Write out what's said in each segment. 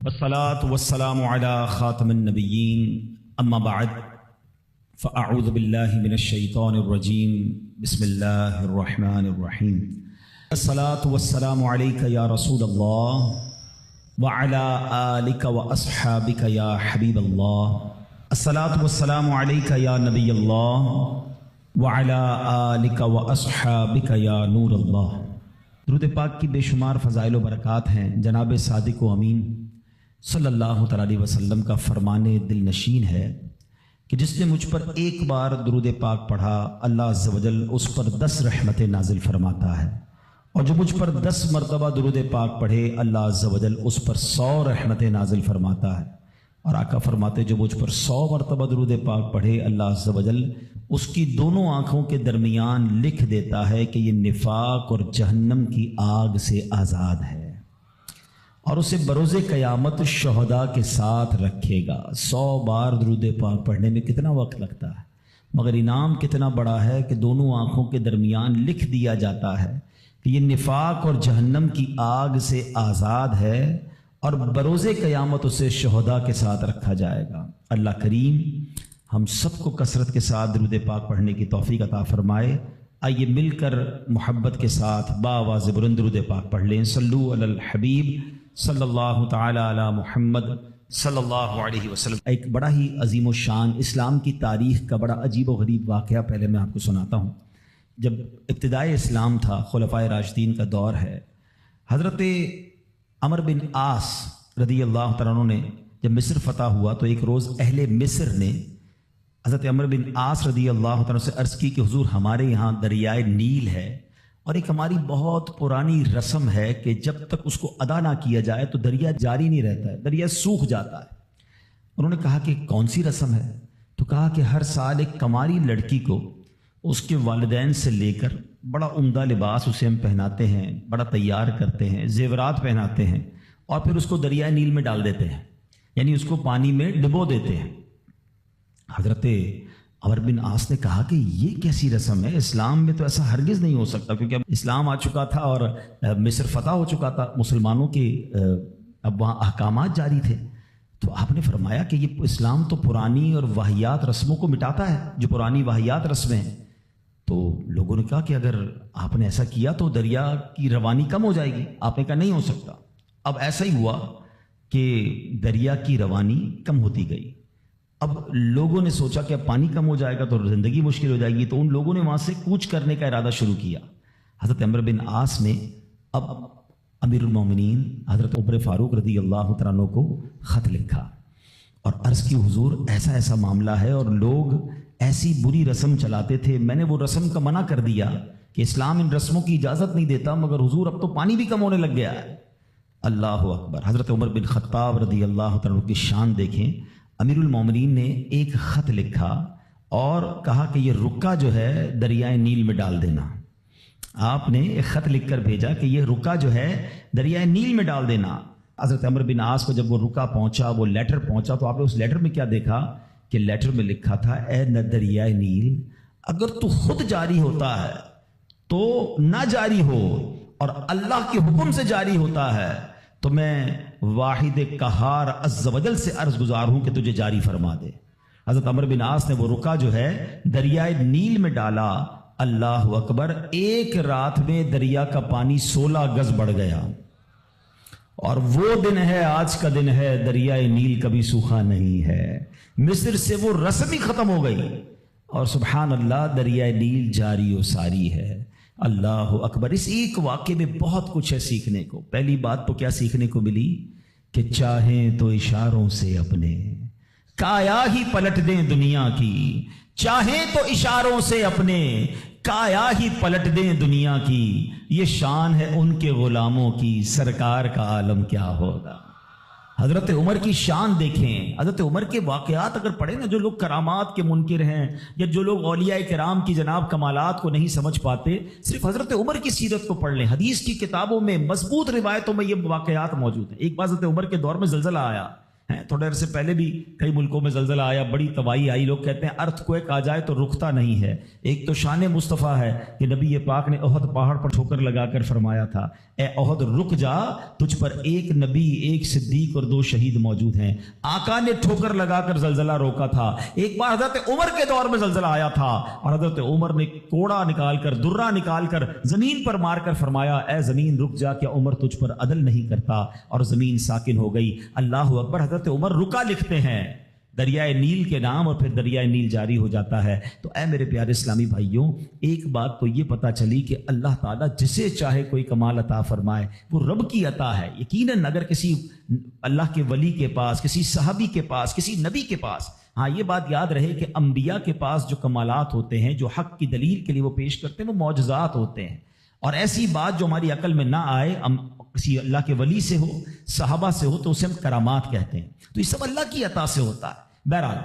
والصلاة والسلام على خاتم النبيين أما بعد فأعوذ بالله من الشيطان الرجيم بسم الله الرحمن الرحيم الصلاة والسلام عليك يا رسول الله وعلى آلك وأصحابك يا حبيب الله الصلاة والسلام عليك يا نبي الله وعلى آلك وأصحابك يا نور الله۔ درود پاک کی بے شمار فضائل و برکات ہیں۔ جناب صادق و امین صلی اللہ تعالی علیہ وسلم کا فرمان دل نشین ہے کہ جس نے مجھ پر ایک بار درود پاک پڑھا اللہ عز و جل اس پر 10 رحمتیں نازل فرماتا ہے، اور جو مجھ پر 10 مرتبہ درود پاک پڑھے اللہ عز و جل اس پر 100 رحمتیں نازل فرماتا ہے۔ اور آقا فرماتے جو مجھ پر 100 مرتبہ درود پاک پڑھے اللہ عز و جل اس کی دونوں آنکھوں کے درمیان لکھ دیتا ہے کہ یہ نفاق اور جہنم کی آگ سے آزاد ہے، اور اسے بروز قیامت شہداء کے ساتھ رکھے گا۔ 100 بار درود پاک پڑھنے میں کتنا وقت لگتا ہے، مگر انعام کتنا بڑا ہے کہ دونوں آنکھوں کے درمیان لکھ دیا جاتا ہے کہ یہ نفاق اور جہنم کی آگ سے آزاد ہے، اور بروز قیامت اسے شہداء کے ساتھ رکھا جائے گا۔ اللہ کریم ہم سب کو کثرت کے ساتھ درود پاک پڑھنے کی توفیق عطا فرمائے۔ آئیے مل کر محبت کے ساتھ بآواز بلند درود پاک پڑھ لیں۔ صلو علی الحبیب صلی اللہ تعالی علی محمد صلی اللہ علیہ وسلم۔ ایک بڑا ہی عظیم و شان اسلام کی تاریخ کا بڑا عجیب و غریب واقعہ پہلے میں آپ کو سناتا ہوں۔ جب ابتدائے اسلام تھا، خلفائے راشدین کا دور ہے، حضرت عمر بن عاص رضی اللہ تعالیٰ عنہ نے جب مصر فتح ہوا تو ایک روز اہل مصر نے حضرت عمر بن عاص رضی اللہ تعالیٰ سے عرض کی کہ حضور ہمارے یہاں دریائے نیل ہے، اور ایک ہماری بہت پرانی رسم ہے کہ جب تک اس کو ادا نہ کیا جائے تو دریا جاری نہیں رہتا ہے، دریا سوکھ جاتا ہے۔ انہوں نے کہا کہ کون سی رسم ہے؟ تو کہا کہ ہر سال ایک کماری لڑکی کو اس کے والدین سے لے کر بڑا عمدہ لباس اسے ہم پہناتے ہیں، بڑا تیار کرتے ہیں، زیورات پہناتے ہیں، اور پھر اس کو دریائے نیل میں ڈال دیتے ہیں، یعنی اس کو پانی میں ڈبو دیتے ہیں۔ حضرت عمر بن عاص نے کہا کہ یہ کیسی رسم ہے، اسلام میں تو ایسا ہرگز نہیں ہو سکتا، کیونکہ اب اسلام آ چکا تھا اور مصر فتح ہو چکا تھا، مسلمانوں کے اب وہاں احکامات جاری تھے۔ تو آپ نے فرمایا کہ یہ اسلام تو پرانی اور واہیات رسموں کو مٹاتا ہے، جو پرانی واہیات رسمیں ہیں۔ تو لوگوں نے کہا کہ اگر آپ نے ایسا کیا تو دریا کی روانی کم ہو جائے گی۔ آپ نے کہا نہیں ہو سکتا۔ اب ایسا ہی ہوا کہ دریا کی روانی کم ہوتی گئی۔ اب لوگوں نے سوچا کہ اب پانی کم ہو جائے گا تو زندگی مشکل ہو جائے گی، تو ان لوگوں نے وہاں سے کوچ کرنے کا ارادہ شروع کیا۔ حضرت عمر بن عاص نے اب امیر المومنین حضرت عمر فاروق رضی اللہ تعالیٰ عنہ کو خط لکھا اور عرض کی حضور ایسا ایسا معاملہ ہے، اور لوگ ایسی بری رسم چلاتے تھے، میں نے وہ رسم کا منع کر دیا کہ اسلام ان رسموں کی اجازت نہیں دیتا، مگر حضور اب تو پانی بھی کم ہونے لگ گیا ہے۔ اللہ اکبر۔ حضرت عمر بن خطاب رضی اللہ تعالیٰ عنہ کی شان دیکھیں۔ امیر المومنین نے ایک خط لکھا اور کہا کہ یہ رکا جو ہے دریائے نیل میں ڈال دینا۔ آپ نے ایک خط لکھ کر بھیجا کہ یہ رکا جو ہے دریائے نیل میں ڈال دینا۔ حضرت عمر بن عاص کو جب وہ رکا پہنچا، وہ لیٹر پہنچا، تو آپ نے اس لیٹر میں کیا دیکھا کہ لیٹر میں لکھا تھا اے دریائے نیل، اگر تو خود جاری ہوتا ہے تو نہ جاری ہو، اور اللہ کے حکم سے جاری ہوتا ہے تو میں واحد قہار عز و جل سے عرض گزار ہوں کہ تجھے جاری فرما دے۔ حضرت عمر بن عاص نے وہ رکا جو ہے دریائے نیل میں ڈالا۔ اللہ اکبر۔ ایک رات میں دریا کا پانی 16 گز بڑھ گیا، اور وہ دن ہے، آج کا دن ہے، دریائے نیل کبھی سوکھا نہیں ہے۔ مصر سے وہ رسم ہی ختم ہو گئی، اور سبحان اللہ دریائے نیل جاری و ساری ہے۔ اللہ اکبر۔ اس ایک واقعے میں بہت کچھ ہے سیکھنے کو۔ پہلی بات تو کیا سیکھنے کو ملی کہ چاہیں تو اشاروں سے اپنے کایا ہی پلٹ دیں دنیا کی، چاہیں تو اشاروں سے اپنے کایا ہی پلٹ دیں دنیا کی، یہ شان ہے ان کے غلاموں کی، سرکار کا عالم کیا ہوگا۔ حضرت عمر کی شان دیکھیں۔ حضرت عمر کے واقعات اگر پڑھیں نا، جو لوگ کرامات کے منکر ہیں یا جو لوگ اولیاء کرام کی جناب کمالات کو نہیں سمجھ پاتے، صرف حضرت عمر کی سیرت کو پڑھ لیں۔ حدیث کی کتابوں میں مضبوط روایتوں میں یہ واقعات موجود ہیں۔ ایک بار حضرت عمر کے دور میں زلزلہ آیا، تھوڑے عرصے پہلے بھی کئی ملکوں میں زلزلہ آیا، بڑی تباہی آئی. لوگ کہتے ہیں ارتھ کویک آ جائے تو رکتا نہیں ہے. ایک تو شان مصطفیٰ ہے کہ نبی پاک نے احد پہاڑ پر ٹھوکر لگا کر فرمایا تھا اے احد رک جا، تجھ پر ایک نبی، ایک صدیق اور 2 شہید موجود ہیں. آقا نے ٹھوکر لگا کر زلزلہ روکا تھا. ایک بار حضرت عمر کے دور میں زلزلہ آیا تھا اور حضرت عمر نے کوڑا نکال کر، درہ نکال کر زمین پر مار کر فرمایا اے زمین رک جا، کیا عمر تجھ پر عدل نہیں کرتا؟ اور زمین ساکن ہو گئی. اللہ اکبر. حضرت عمر رکا لکھتے ہیں دریائے نیل کے نام، اور پھر دریائے نیل جاری ہو جاتا ہے. تو اے میرے پیارے اسلامی بھائیوں، ایک بات تو یہ پتہ چلی کہ اللہ تعالیٰ جسے چاہے کوئی کمال عطا فرمائے، وہ رب کی عطا ہے. یقیناً اگر کسی اللہ کے ولی کے پاس، کسی صحابی کے پاس، کسی نبی کے پاس، ہاں یہ بات یاد رہے کہ انبیاء کے پاس جو کمالات ہوتے ہیں، جو حق کی دلیل کے لیے وہ پیش کرتے ہیں، وہ معجزات ہوتے ہیں. اور ایسی بات جو ہماری عقل میں نہ آئے، کسی اللہ کے ولی سے ہو، صحابہ سے ہو، تو اسے ہم کرامات کہتے ہیں. تو یہ سب اللہ کی عطا سے ہوتا ہے. بہرحال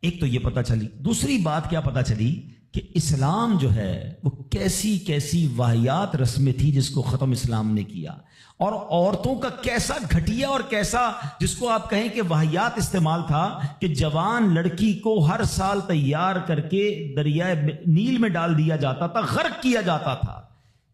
ایک تو یہ پتہ چلی. دوسری بات کیا پتہ چلی کہ اسلام جو ہے وہ کیسی کیسی واہیات رسمیں تھی جس کو ختم اسلام نے کیا، اور عورتوں کا کیسا گھٹیا اور کیسا جس کو آپ کہیں کہ واہیات استعمال تھا کہ جوان لڑکی کو ہر سال تیار کر کے دریائے نیل میں ڈال دیا جاتا تھا، غرق کیا جاتا تھا.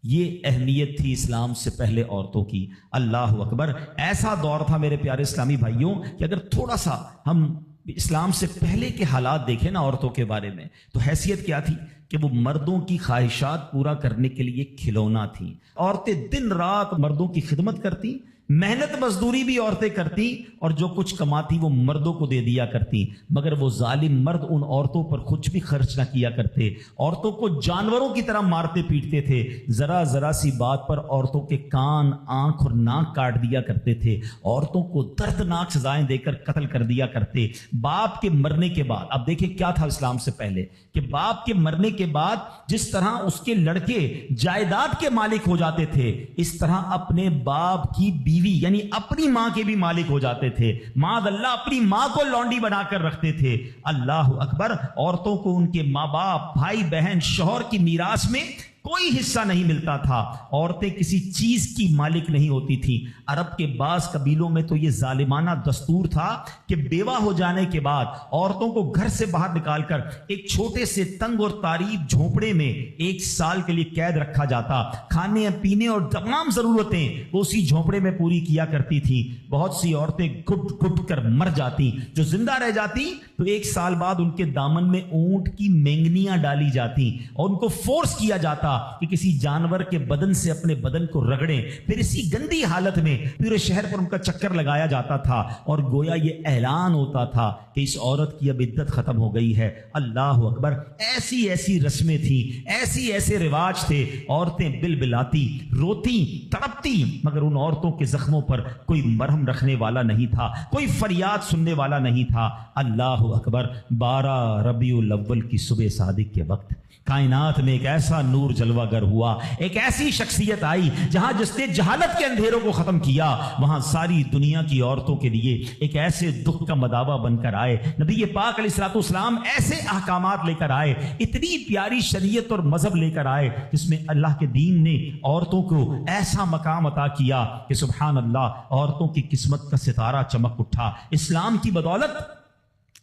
یہ اہمیت تھی اسلام سے پہلے عورتوں کی. اللہ اکبر. ایسا دور تھا میرے پیارے اسلامی بھائیوں کہ اگر تھوڑا سا ہم اسلام سے پہلے کے حالات دیکھیں نا عورتوں کے بارے میں، تو حیثیت کیا تھی کہ وہ مردوں کی خواہشات پورا کرنے کے لیے کھلونا تھیں. عورتیں دن رات مردوں کی خدمت کرتی، محنت مزدوری بھی عورتیں کرتی، اور جو کچھ کماتی وہ مردوں کو دے دیا کرتی. مگر وہ ظالم مرد ان عورتوں پر کچھ بھی خرچ نہ کیا کرتے، عورتوں کو جانوروں کی طرح مارتے پیٹتے تھے. ذرا ذرا سی بات پر عورتوں کے کان، آنکھ اور ناک کاٹ دیا کرتے تھے. عورتوں کو دردناک سزائیں دے کر قتل کر دیا کرتے. باپ کے مرنے کے بعد، اب دیکھیں کیا تھا اسلام سے پہلے، کہ باپ کے مرنے کے بعد جس طرح اس کے لڑکے جائیداد کے مالک ہو جاتے تھے، اس طرح اپنے باپ کی بیوی یعنی اپنی ماں کے بھی مالک ہو جاتے تھے. معاذ اللہ اپنی ماں کو لونڈی بنا کر رکھتے تھے. اللہ اکبر. عورتوں کو ان کے ماں باپ، بھائی بہن، شوہر کی میراث میں کوئی حصہ نہیں ملتا تھا. عورتیں کسی چیز کی مالک نہیں ہوتی تھیں. عرب کے بعض قبیلوں میں تو یہ ظالمانہ دستور تھا کہ بیوہ ہو جانے کے بعد عورتوں کو گھر سے باہر نکال کر ایک چھوٹے سے تنگ اور تاریک جھونپڑے میں 1 سال کے لیے قید رکھا جاتا. کھانے پینے اور تمام ضرورتیں وہ اسی جھونپڑے میں پوری کیا کرتی تھیں. بہت سی عورتیں گھٹ گھٹ کر مر جاتی. جو زندہ رہ جاتی تو 1 سال بعد ان کے دامن میں اونٹ کی مینگنیاں ڈالی جاتی اور ان کو فورس کیا جاتا کہ کسی جانور کے بدن سے اپنے بدن کو رگڑیں. پھر اسی گندی حالت میں پورے شہر پر ان کا چکر لگایا جاتا تھا اور گویا یہ اعلان ہوتا تھا کہ اس عورت کی اب عدت ختم ہو گئی ہے. اللہ اکبر. ایسی ایسی رسمیں تھیں، ایسے رواج تھے. عورتیں بلبلاتی، روتی، تڑپتی، مگر ان عورتوں کے زخموں پر کوئی مرہم رکھنے والا نہیں تھا، کوئی فریاد سننے والا نہیں تھا. اللہ اکبر. 12 ربیع الاول کی صبح صادق کے وقت کائنات میں ایک ایسا نور جلوہ گر ہوا، ایک ایسی شخصیت آئی جہاں جس نے جہالت کے اندھیروں کو ختم کیا، وہاں ساری دنیا کی عورتوں کے لیے ایک ایسے دکھ کا مداوا بن کر آئے. نبی پاک علیہ الصلوۃ والسلام ایسے احکامات لے کر آئے، اتنی پیاری شریعت اور مذہب لے کر آئے جس میں اللہ کے دین نے عورتوں کو ایسا مقام عطا کیا کہ سبحان اللہ، عورتوں کی قسمت کا ستارہ چمک اٹھا. اسلام کی بدولت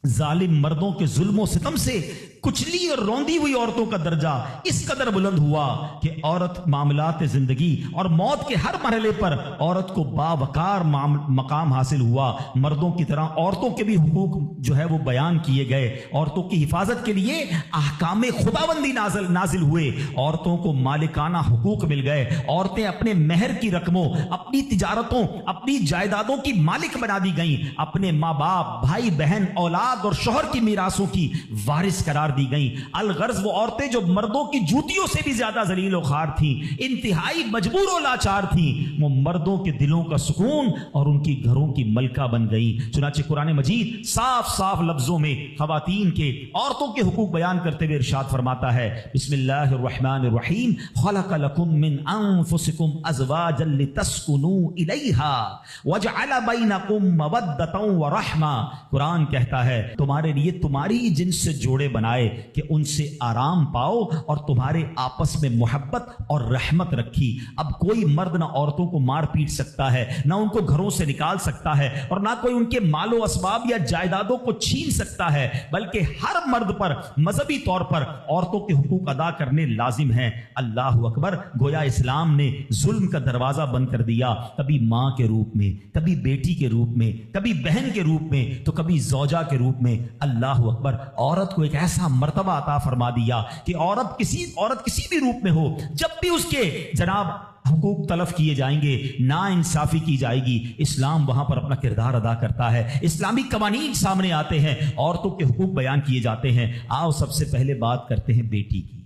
ظالم مردوں کے ظلم و ستم سے کچلی اور روندی ہوئی عورتوں کا درجہ اس قدر بلند ہوا کہ عورت معاملات زندگی اور موت کے ہر مرحلے پر عورت کو باوقار مقام حاصل ہوا. مردوں کی طرح عورتوں کے بھی حقوق جو ہے وہ بیان کیے گئے. عورتوں کی حفاظت کے لیے احکام خداوندی نازل ہوئے. عورتوں کو مالکانہ حقوق مل گئے. عورتیں اپنے مہر کی رقموں، اپنی تجارتوں، اپنی جائیدادوں کی مالک بنا دی گئیں. اپنے ماں باپ، بھائی بہن، اولاد اور شوہر کی میراثوں کی وارث قرار دی گئیں. الغرض وہ عورتیں جو مردوں کی جوتیوں سے بھی زیادہ ذلیل و خوار تھیں، انتہائی مجبور و لاچار تھیں، وہ مردوں کے دلوں کا سکون اور ان کی گھروں کی ملکہ بن گئیں. چنانچہ قرآن مجید صاف صاف لفظوں میں خواتین کے، عورتوں کے حقوق بیان کرتے ہوئے ارشاد فرماتا ہے، بسم اللہ الرحمن الرحیم، خلق لکم من انفسکم ازواجا لتسکنوا الیہا وجعل بینکم مودۃ ورحمہ. قرآن کہتا ہے تمہارے لیے تمہاری جنس سے جوڑے بنائے لائے کہ ان سے آرام پاؤ اور تمہارے آپس میں محبت اور رحمت رکھی۔ اب کوئی مرد نہ عورتوں کو مار پیٹ سکتا ہے، نہ ان کو گھروں سے نکال سکتا ہے، اور نہ کوئی ان کے مال و اسباب یا جائیدادوں کو چھین سکتا ہے، بلکہ ہر مرد پر مذہبی طور پر عورتوں کے حقوق ادا کرنے لازم ہیں۔ اللہ اکبر! گویا اسلام نے ظلم کا دروازہ بند کر دیا، کبھی ماں کے روپ میں، کبھی بیٹی کے روپ میں، کبھی بہن کے روپ میں، تو کبھی زوجہ کے روپ میں۔ اللہ اکبر! عورت کو ایک ایسا مرتبہ عطا فرما دیا کہ عورت کسی بھی روپ میں ہو، جب بھی اس کے جناب حقوق تلف کیے جائیں گے، نا انصافی کی جائے گی، اسلام وہاں پر اپنا کردار ادا کرتا ہے۔ اسلامی قوانین سامنے آتے ہیں، عورتوں کے حقوق بیان کیے جاتے ہیں۔ آؤ سب سے پہلے بات کرتے ہیں بیٹی کی۔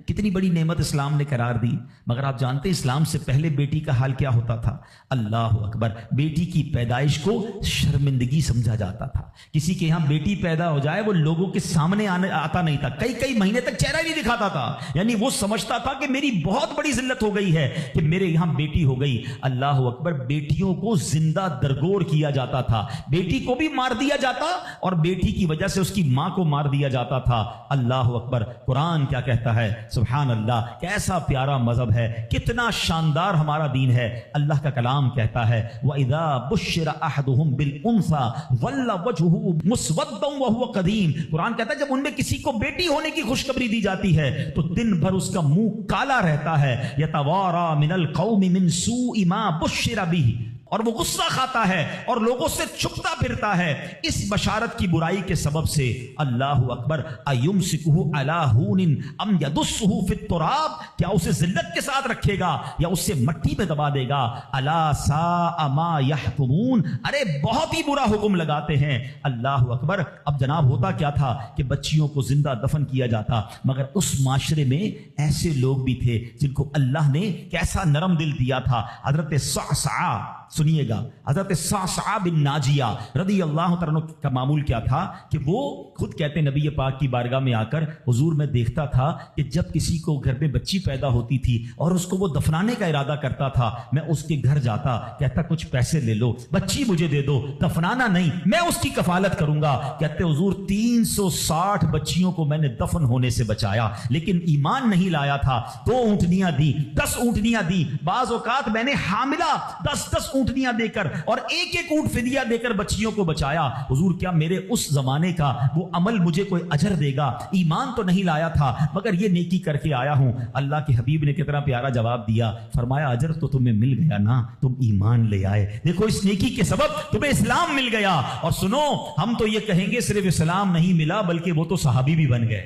کتنی بڑی نعمت اسلام نے قرار دی، مگر آپ جانتے ہیں اسلام سے پہلے بیٹی کا حال کیا ہوتا تھا؟ اللہ اکبر! بیٹی کی پیدائش کو شرمندگی سمجھا جاتا تھا۔ کسی کے یہاں بیٹی پیدا ہو جائے وہ لوگوں کے سامنے آتا نہیں تھا، کئی مہینے تک چہرہ نہیں دکھاتا تھا، یعنی وہ سمجھتا تھا کہ میری بہت بڑی ذلت ہو گئی ہے کہ میرے یہاں بیٹی ہو گئی۔ اللہ اکبر! بیٹیوں کو زندہ درگور کیا جاتا تھا، بیٹی کو بھی مار دیا جاتا اور بیٹی کی وجہ سے اس کی ماں کو مار دیا جاتا تھا۔ اللہ اکبر! قرآن کیا کہتا ہے؟ سبحان اللہ! کیسا پیارا مذہب ہے، کتنا شاندار ہمارا دین ہے۔ اللہ کا کلام کہتا ہے وَإِذَا بُشِّرَ أَحَدُهُمْ بِالْأُنثَىٰ ظَلَّ وَجْهُهُ مُسْوَدًّا وَهُوَ كَظِيمٌ۔ قرآن کہتا ہے جب ان میں کسی کو بیٹی ہونے کی خوشخبری دی جاتی ہے تو دن بھر اس کا منہ کالا رہتا ہے، يَتَوَارَىٰ مِنَ الْقَوْمِ مِنْ سُوءِ مَا بُشِّرَ بِهِ، اور وہ غصہ کھاتا ہے اور لوگوں سے چھپتا پھرتا ہے اس بشارت کی برائی کے سبب سے۔ اللہ اکبر! اَيُمْسِكُهُ عَلَىٰ هُونٍ أَمْ يَدُسُّهُ فِي التُّرَابِ، کیا اسے ذلت کے ساتھ رکھے گا یا اسے مٹی میں دبا دے گا؟ أَلَا سَاءَ مَا يَحْكُمُونَ، ارے بہت ہی برا حکم لگاتے ہیں۔ اللہ اکبر! اب جناب ہوتا کیا تھا کہ بچیوں کو زندہ دفن کیا جاتا، مگر اس معاشرے میں ایسے لوگ بھی تھے جن کو اللہ نے کیسا نرم دل دیا تھا۔ حضرت صعصعہ، سنیے گا، حضرت صعصعہ بن ناجیہ رضی اللہ تعالیٰ عنہ کا معمول کیا تھا کہ وہ خود کہتے ہیں نبی پاک کی بارگاہ میں آ کر حضور میں دیکھتا تھا کہ جب کسی کو گھر میں بچی پیدا ہوتی تھی اور اس کو وہ دفنانے کا ارادہ کرتا تھا، میں اس کے گھر جاتا، کہتا کچھ پیسے لے لو، بچی مجھے دے دو، دفنانا نہیں، میں اس کی کفالت کروں گا۔ کہتے حضور 360 بچیوں کو میں نے دفن ہونے سے بچایا، لیکن ایمان نہیں لایا تھا۔ 2 اونٹنیاں دی، 10 اونٹنیاں دی، بعض اوقات میں نے حاملہ 10 اونٹنیاں دے کر اور ایک اونٹ فدیہ دے کر بچیوں کو بچایا۔ حضور کیا میرے اس زمانے کا وہ عمل مجھے کوئی اجر دے گا؟ ایمان تو نہیں لایا تھا مگر یہ نیکی کر کے آیا ہوں۔ اللہ کے حبیب نے کتنا پیارا جواب دیا، فرمایا اجر تو تمہیں مل گیا نا، تم ایمان لے آئے، دیکھو اس نیکی کے سبب تمہیں اسلام مل گیا۔ اور سنو، ہم تو یہ کہیں گے صرف اسلام نہیں ملا بلکہ وہ تو صحابی بھی بن گئے،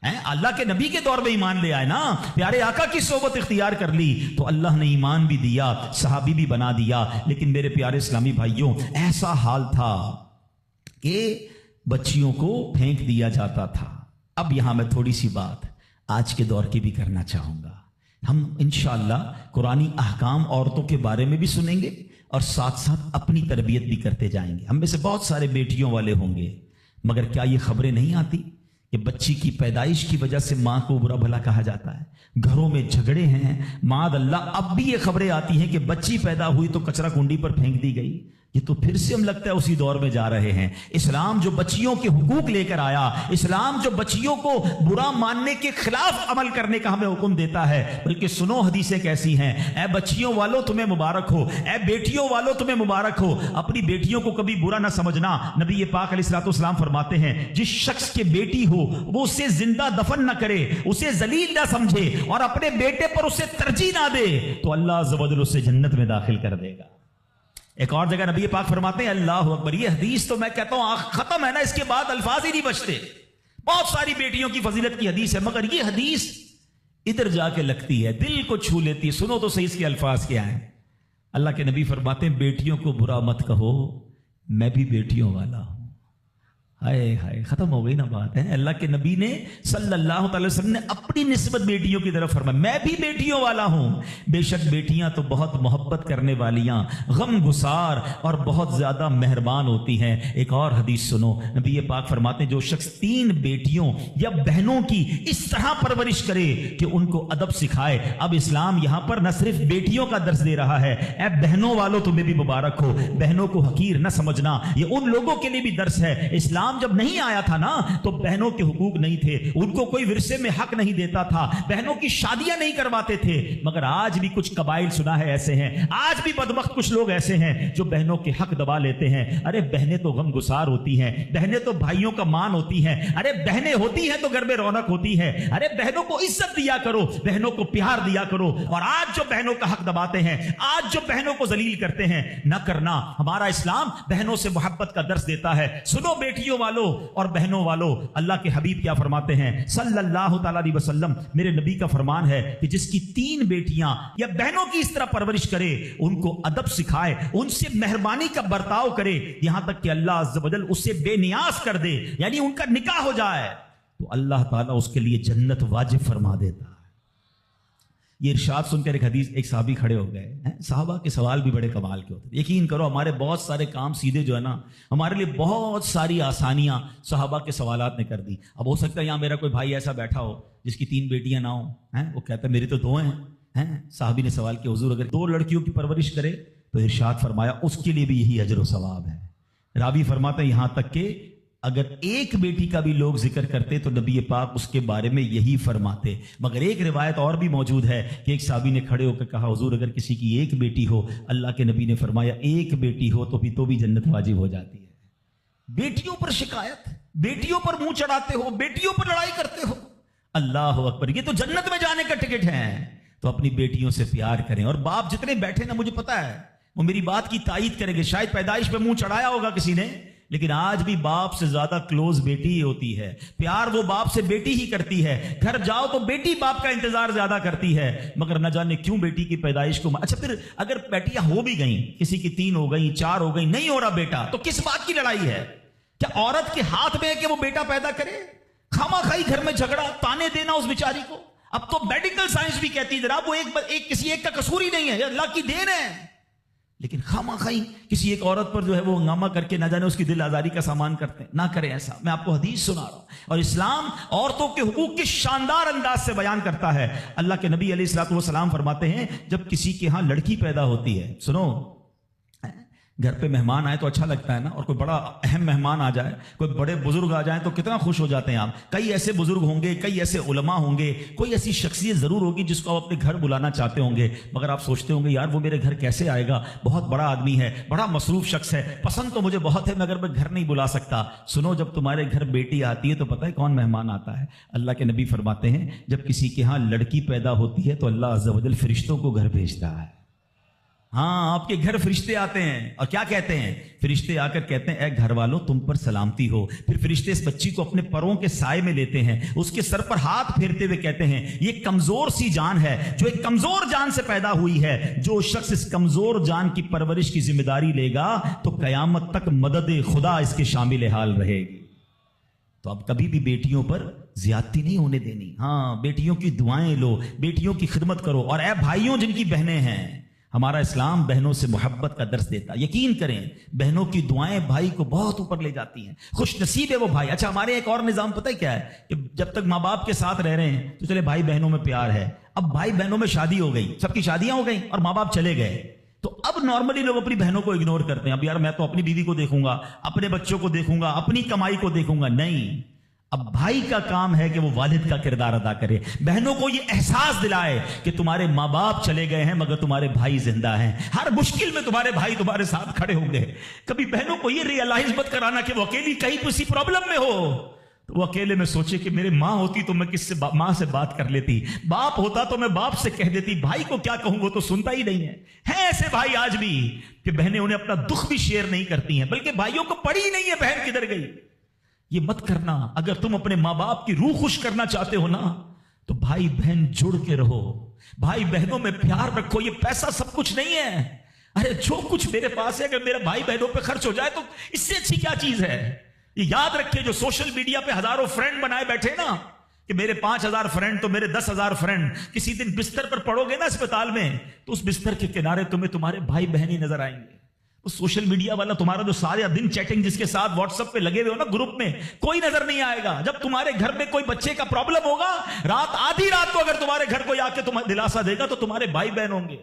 اللہ کے نبی کے دور میں ایمان لے آئے نا، پیارے آقا کی صحبت اختیار کر لی تو اللہ نے ایمان بھی دیا، صحابی بھی بنا دیا۔ لیکن میرے پیارے اسلامی بھائیوں، ایسا حال تھا کہ بچیوں کو پھینک دیا جاتا تھا۔ اب یہاں میں تھوڑی سی بات آج کے دور کی بھی کرنا چاہوں گا۔ ہم انشاءاللہ قرآنی احکام عورتوں کے بارے میں بھی سنیں گے اور ساتھ ساتھ اپنی تربیت بھی کرتے جائیں گے۔ ہم میں سے بہت سارے بیٹیوں والے ہوں گے، مگر کیا یہ خبریں نہیں آتی کہ بچی کی پیدائش کی وجہ سے ماں کو برا بھلا کہا جاتا ہے، گھروں میں جھگڑے ہیں، معاذ اللہ اب بھی یہ خبریں آتی ہیں کہ بچی پیدا ہوئی تو کچرا کنڈی پر پھینک دی گئی۔ یہ تو پھر سے ہم لگتا ہے اسی دور میں جا رہے ہیں۔ اسلام جو بچیوں کے حقوق لے کر آیا، اسلام جو بچیوں کو برا ماننے کے خلاف عمل کرنے کا ہمیں حکم دیتا ہے، بلکہ سنو حدیثیں کیسی ہیں۔ اے بچیوں والو تمہیں مبارک ہو، اے بیٹیوں والو تمہیں مبارک ہو، اپنی بیٹیوں کو کبھی برا نہ سمجھنا۔ نبی پاک علیہ الصلوۃ والسلام فرماتے ہیں جس شخص کے بیٹی ہو وہ اسے زندہ دفن نہ کرے، اسے ذلیل نہ سمجھے اور اپنے بیٹے پر اسے ترجیح نہ دے تو اللہ عز و جل اسے جنت میں داخل کر دے گا۔ ایک اور جگہ نبی پاک فرماتے ہیں اللہ اکبر، یہ حدیث تو میں کہتا ہوں ختم ہے نا، اس کے بعد الفاظ ہی نہیں بچتے۔ بہت ساری بیٹیوں کی فضیلت کی حدیث ہے مگر یہ حدیث ادھر جا کے لگتی ہے، دل کو چھو لیتی ہے۔ سنو تو صحیح اس کے الفاظ کیا ہیں۔ اللہ کے نبی فرماتے ہیں بیٹیوں کو برا مت کہو، میں بھی بیٹیوں والا ہوں۔ ہائے ہائے، ختم ہو گئی نا بات ہے۔ اللہ کے نبی نے صلی اللہ تعالی وسلم نے اپنی نسبت بیٹیوں کی طرف فرمایا میں بھی بیٹیوں والا ہوں۔ بے شک بیٹیاں تو بہت محبت کرنے والیاں، غم گسار اور بہت زیادہ مہربان ہوتی ہیں۔ ایک اور حدیث سنو، نبی پاک فرماتے ہیں جو شخص 3 بیٹیوں یا بہنوں کی اس طرح پرورش کرے کہ ان کو ادب سکھائے۔ اب اسلام یہاں پر نہ صرف بیٹیوں کا درس دے رہا ہے، اے بہنوں والوں تمہیں بھی مبارک ہو، بہنوں کو حقیر نہ سمجھنا، یہ ان لوگوں کے لیے بھی درس ہے۔ اسلام اسلام جب نہیں آیا تھا نا تو بہنوں کے حقوق نہیں تھے, ان کو کوئی ورثے میں حق نہیں دیتا تھا, بہنوں کی شادیاں نہیں کرواتے تھے. مگر آج بھی کچھ قبائل سنا ہے ایسے ہیں, آج بھی بدبخت کچھ لوگ ایسے ہیں جو بہنوں کے حق دبا لیتے ہیں. ارے بہنیں تو غم گسار ہوتی ہیں, بہنیں تو بھائیوں کا مان ہوتی ہیں, ارے بہنیں ہوتی ہیں تو گھر میں رونق ہوتی ہے. ارے بہنوں کو عزت دیا کرو, بہنوں کو پیار دیا کرو. اور آج جو بہنوں کا حق دباتے ہیں, آج جو بہنوں کو ذلیل کرتے ہیں, نہ کرنا. ہمارا اسلام بہنوں سے محبت کا درس دیتا ہے. سنو بیٹیوں والو اور بہنوں والو, اللہ کے حبیب کیا فرماتے ہیں صلی اللہ تعالی علیہ وسلم, میرے نبی کا فرمان ہے کہ جس کی 3 بیٹیاں یا بہنوں کی اس طرح پرورش کرے, ان کو ادب سکھائے, ان سے مہربانی کا برتاؤ کرے, یہاں تک کہ اللہ عز و جل اس سے بے نیاز کر دے, یعنی ان کا نکاح ہو جائے, تو اللہ تعالیٰ اس کے لیے جنت واجب فرما دیتا ہے. یہ ارشاد سن کر ایک صحابی کھڑے ہو گئے. صحابہ کے سوال بھی بڑے کمال کے ہوتے ہیں. یقین کرو ہمارے بہت سارے کام سیدھے جو ہے نا, ہمارے لیے بہت ساری آسانیاں صحابہ کے سوالات نے کر دی. اب ہو سکتا ہے یہاں میرا کوئی بھائی ایسا بیٹھا ہو جس کی 3 بیٹیاں نہ ہوں, وہ کہتا ہے میری تو 2 ہیں. صحابی نے سوال کیا, حضور اگر 2 لڑکیوں کی پرورش کرے تو ارشاد فرمایا اس کے لیے بھی یہی اجر و ثواب ہے. راوی فرماتا ہے یہاں تک کہ اگر ایک بیٹی کا بھی لوگ ذکر کرتے تو نبی پاک اس کے بارے میں یہی فرماتے. مگر ایک روایت اور بھی موجود ہے کہ ایک صحابی نے کھڑے ہو کر کہا حضور اگر کسی کی 1 بیٹی ہو, اللہ کے نبی نے فرمایا 1 بیٹی ہو تو بھی جنت واجب ہو جاتی ہے. بیٹیوں پر شکایت, بیٹیوں پر منہ چڑھاتے ہو, بیٹیوں پر لڑائی کرتے ہو, اللہ اکبر, یہ تو جنت میں جانے کا ٹکٹ ہے. تو اپنی بیٹیوں سے پیار کریں. اور باپ جتنے بیٹھے نا, مجھے پتا ہے وہ میری بات کی تائید کریں گے, شاید پیدائش پہ منہ چڑھایا ہوگا کسی نے, لیکن آج بھی باپ سے زیادہ کلوز بیٹی ہی ہوتی ہے. پیار وہ باپ سے بیٹی ہی کرتی ہے. گھر جاؤ تو بیٹی باپ کا انتظار زیادہ کرتی ہے. مگر نہ جانے کیوں بیٹی کی پیدائش کو اچھا پھر اگر بیٹیاں ہو بھی گئیں, کسی کی 3 ہو گئیں, 4 ہو گئیں, نہیں ہو رہا بیٹا, تو کس بات کی لڑائی ہے؟ کیا عورت کے ہاتھ میں ہے کہ وہ بیٹا پیدا کرے؟ خامہ خائی گھر میں جھگڑا, تانے دینا اس بیچاری کو. اب تو میڈیکل سائنس بھی کہتی ہے جناب وہ کسی ایک کا قصور ہی نہیں ہے, اللہ کی دین ہے. لیکن خامہ خائی کسی ایک عورت پر جو ہے وہ ہنگامہ کر کے نہ جانے اس کی دل آزاری کا سامان کرتے ہیں. نہ کریں ایسا. میں آپ کو حدیث سنا رہا ہوں, اور اسلام عورتوں کے حقوق کی شاندار انداز سے بیان کرتا ہے. اللہ کے نبی علیہ الصلوۃ والسلام فرماتے ہیں جب کسی کے ہاں لڑکی پیدا ہوتی ہے, سنو, گھر پہ مہمان آئے تو اچھا لگتا ہے نا, اور کوئی بڑا اہم مہمان آ جائے, کوئی بڑے بزرگ آ جائیں تو کتنا خوش ہو جاتے ہیں آپ. کئی ایسے بزرگ ہوں گے, کئی ایسے علماء ہوں گے, کوئی ایسی شخصیت ضرور ہوگی جس کو آپ اپنے گھر بلانا چاہتے ہوں گے, مگر آپ سوچتے ہوں گے یار وہ میرے گھر کیسے آئے گا, بہت بڑا آدمی ہے, بڑا مصروف شخص ہے, پسند تو مجھے بہت ہے مگر میں گھر نہیں بلا سکتا. سنو, جب تمہارے گھر بیٹی آتی ہے تو پتہ ہے کون مہمان آتا ہے؟ اللہ کے نبی فرماتے ہیں جب کسی کے ہاں لڑکی پیدا ہوتی ہے تو اللہ عز و جل فرشتوں کو گھر بھیجتا ہے. ہاں, آپ کے گھر فرشتے آتے ہیں اور کیا کہتے ہیں؟ فرشتے آ کر کہتے ہیں اے گھر والوں تم پر سلامتی ہو. پھر فرشتے اس بچی کو اپنے پروں کے سائے میں لیتے ہیں, اس کے سر پر ہاتھ پھیرتے ہوئے کہتے ہیں یہ کمزور سی جان ہے جو ایک کمزور جان سے پیدا ہوئی ہے, جو شخص اس کمزور جان کی پرورش کی ذمہ داری لے گا تو قیامت تک مدد خدا اس کے شامل حال رہے گی. تو اب کبھی بھی بیٹیوں پر زیادتی نہیں ہونے دینی. ہاں, بیٹیوں کی دعائیں لو, بیٹیوں کی خدمت کرو. اور اے بھائیوں جن کی بہنیں ہیں, ہمارا اسلام بہنوں سے محبت کا درس دیتا. یقین کریں بہنوں کی دعائیں بھائی کو بہت اوپر لے جاتی ہیں. خوش نصیب ہے وہ بھائی. اچھا, ہمارے ایک اور نظام پتہ ہے کیا ہے کہ جب تک ماں باپ کے ساتھ رہ رہے ہیں تو چلے بھائی بہنوں میں پیار ہے. اب بھائی بہنوں میں شادی ہو گئی, سب کی شادیاں ہو گئیں اور ماں باپ چلے گئے, تو اب نارملی لوگ اپنی بہنوں کو اگنور کرتے ہیں. اب یار میں تو اپنی بیوی کو دیکھوں گا, اپنے بچوں کو دیکھوں گا, اپنی کمائی کو دیکھوں گا. نہیں, اب بھائی کا کام ہے کہ وہ والد کا کردار ادا کرے, بہنوں کو یہ احساس دلائے کہ تمہارے ماں باپ چلے گئے ہیں مگر تمہارے بھائی زندہ ہیں, ہر مشکل میں تمہارے بھائی تمہارے ساتھ کھڑے ہوں گے. کبھی بہنوں کو یہ ریئلائز مت کرانا کہ وہ اکیلی کہیں کسی پرابلم میں ہو, تو وہ اکیلے میں سوچے کہ میرے ماں ہوتی تو میں کس سے ماں سے بات کر لیتی, باپ ہوتا تو میں باپ سے کہہ دیتی, بھائی کو کیا کہوں وہ تو سنتا ہی نہیں ہے. ہیں ایسے بھائی آج بھی کہ بہنیں انہیں اپنا دکھ بھی شیئر نہیں کرتی ہیں, بلکہ بھائیوں کو پڑی ہی نہیں ہے بہن کدھر گئی. یہ مت کرنا. اگر تم اپنے ماں باپ کی روح خوش کرنا چاہتے ہو نا تو بھائی بہن جڑ کے رہو, بھائی بہنوں میں پیار رکھو. یہ پیسہ سب کچھ نہیں ہے. ارے جو کچھ میرے پاس ہے اگر میرا بھائی بہنوں پہ خرچ ہو جائے تو اس سے اچھی کیا چیز ہے. یہ یاد رکھے جو سوشل میڈیا پہ ہزاروں فرینڈ بنائے بیٹھے نا کہ میرے 5000 فرینڈ تو میرے 10,000 فرینڈ, کسی دن بستر پر پڑو گے نا اسپتال میں تو اس بستر کے کنارے تمہیں تمہارے بھائی بہن ہی نظر آئیں گے. سوشل میڈیا والا تمہارا جو سارے دن چیٹنگ جس کے ساتھ واٹس ایپ پہ لگے ہوئے ہو نا گروپ میں, کوئی نظر نہیں آئے گا. جب تمہارے گھر میں کوئی بچے کا پرابلم ہوگا, رات آدھی رات کو اگر تمہارے گھر کوئی آ کے تمہیں دلاسا دے گا تو تمہارے بھائی بہن ہوں گے.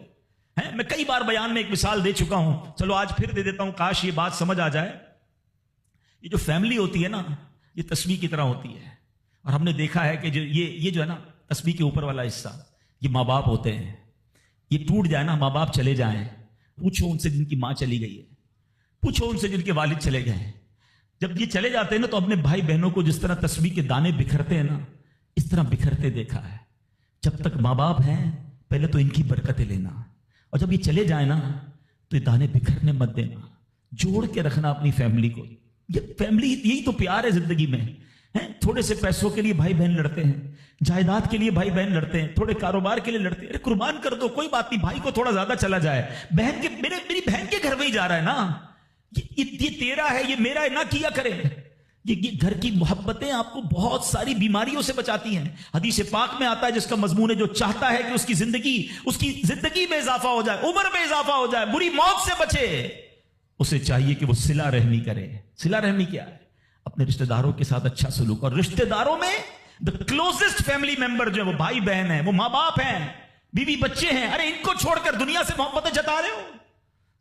میں کئی بار بیان میں ایک مثال دے چکا ہوں, چلو آج پھر دے دیتا ہوں, کاش یہ بات سمجھ آ جائے. یہ جو فیملی ہوتی ہے نا یہ تسبیح کی طرح ہوتی ہے، اور ہم نے دیکھا ہے کہ یہ جو ہے نا تسبیح کے اوپر والا حصہ یہ ماں باپ ہوتے ہیں. یہ ٹوٹ جائے نا، ماں باپ چلے جائیں، پوچھو ان سے جن کی ماں چلی گئی ہے، پوچھو ان سے جن کے والد چلے گئے ہیں. جب یہ چلے جاتے ہیں نا تو اپنے بھائی بہنوں کو جس طرح تسبیح کے دانے بکھرتے ہیں نا اس طرح بکھرتے دیکھا ہے. جب تک ماں باپ ہیں پہلے تو ان کی برکتیں لینا، اور جب یہ چلے جائیں نا تو یہ دانے بکھرنے مت دینا، جوڑ کے رکھنا اپنی فیملی کو. یہ فیملی یہی تو پیار ہے زندگی میں. تھوڑے سے پیسوں کے لیے بھائی بہن لڑتے ہیں، جائیداد کے لیے بھائی بہن لڑتے ہیں، تھوڑے کاروبار کے لیے لڑتے ہیں. ارے قربان کر دو، کوئی بات نہیں، بھائی کو تھوڑا زیادہ چلا جائے، میری بہن کے گھر میں ہی جا رہا ہے نا، یہ تیرا ہے، یہ میرا ہے، نہ کیا کرے. یہ گھر کی محبتیں آپ کو بہت ساری بیماریوں سے بچاتی ہیں. حدیث پاک میں آتا ہے جس کا مضمون ہے جو چاہتا ہے کہ اس کی زندگی میں اضافہ ہو جائے، عمر میں اضافہ ہو جائے، بری موت سے بچے، اسے چاہیے کہ وہ صلہ رحمی کرے. صلہ رحمی کیا ہے؟ اپنے رشتہ داروں کے ساتھ اچھا سلوک. اور رشتہ داروں میں the closest family member جو ہے وہ بھائی بہن ہیں، وہ ماں باپ ہیں، بیوی بچے ہیں. ارے ان کو چھوڑ کر دنیا سے محبتیں جتا رہے ہو؟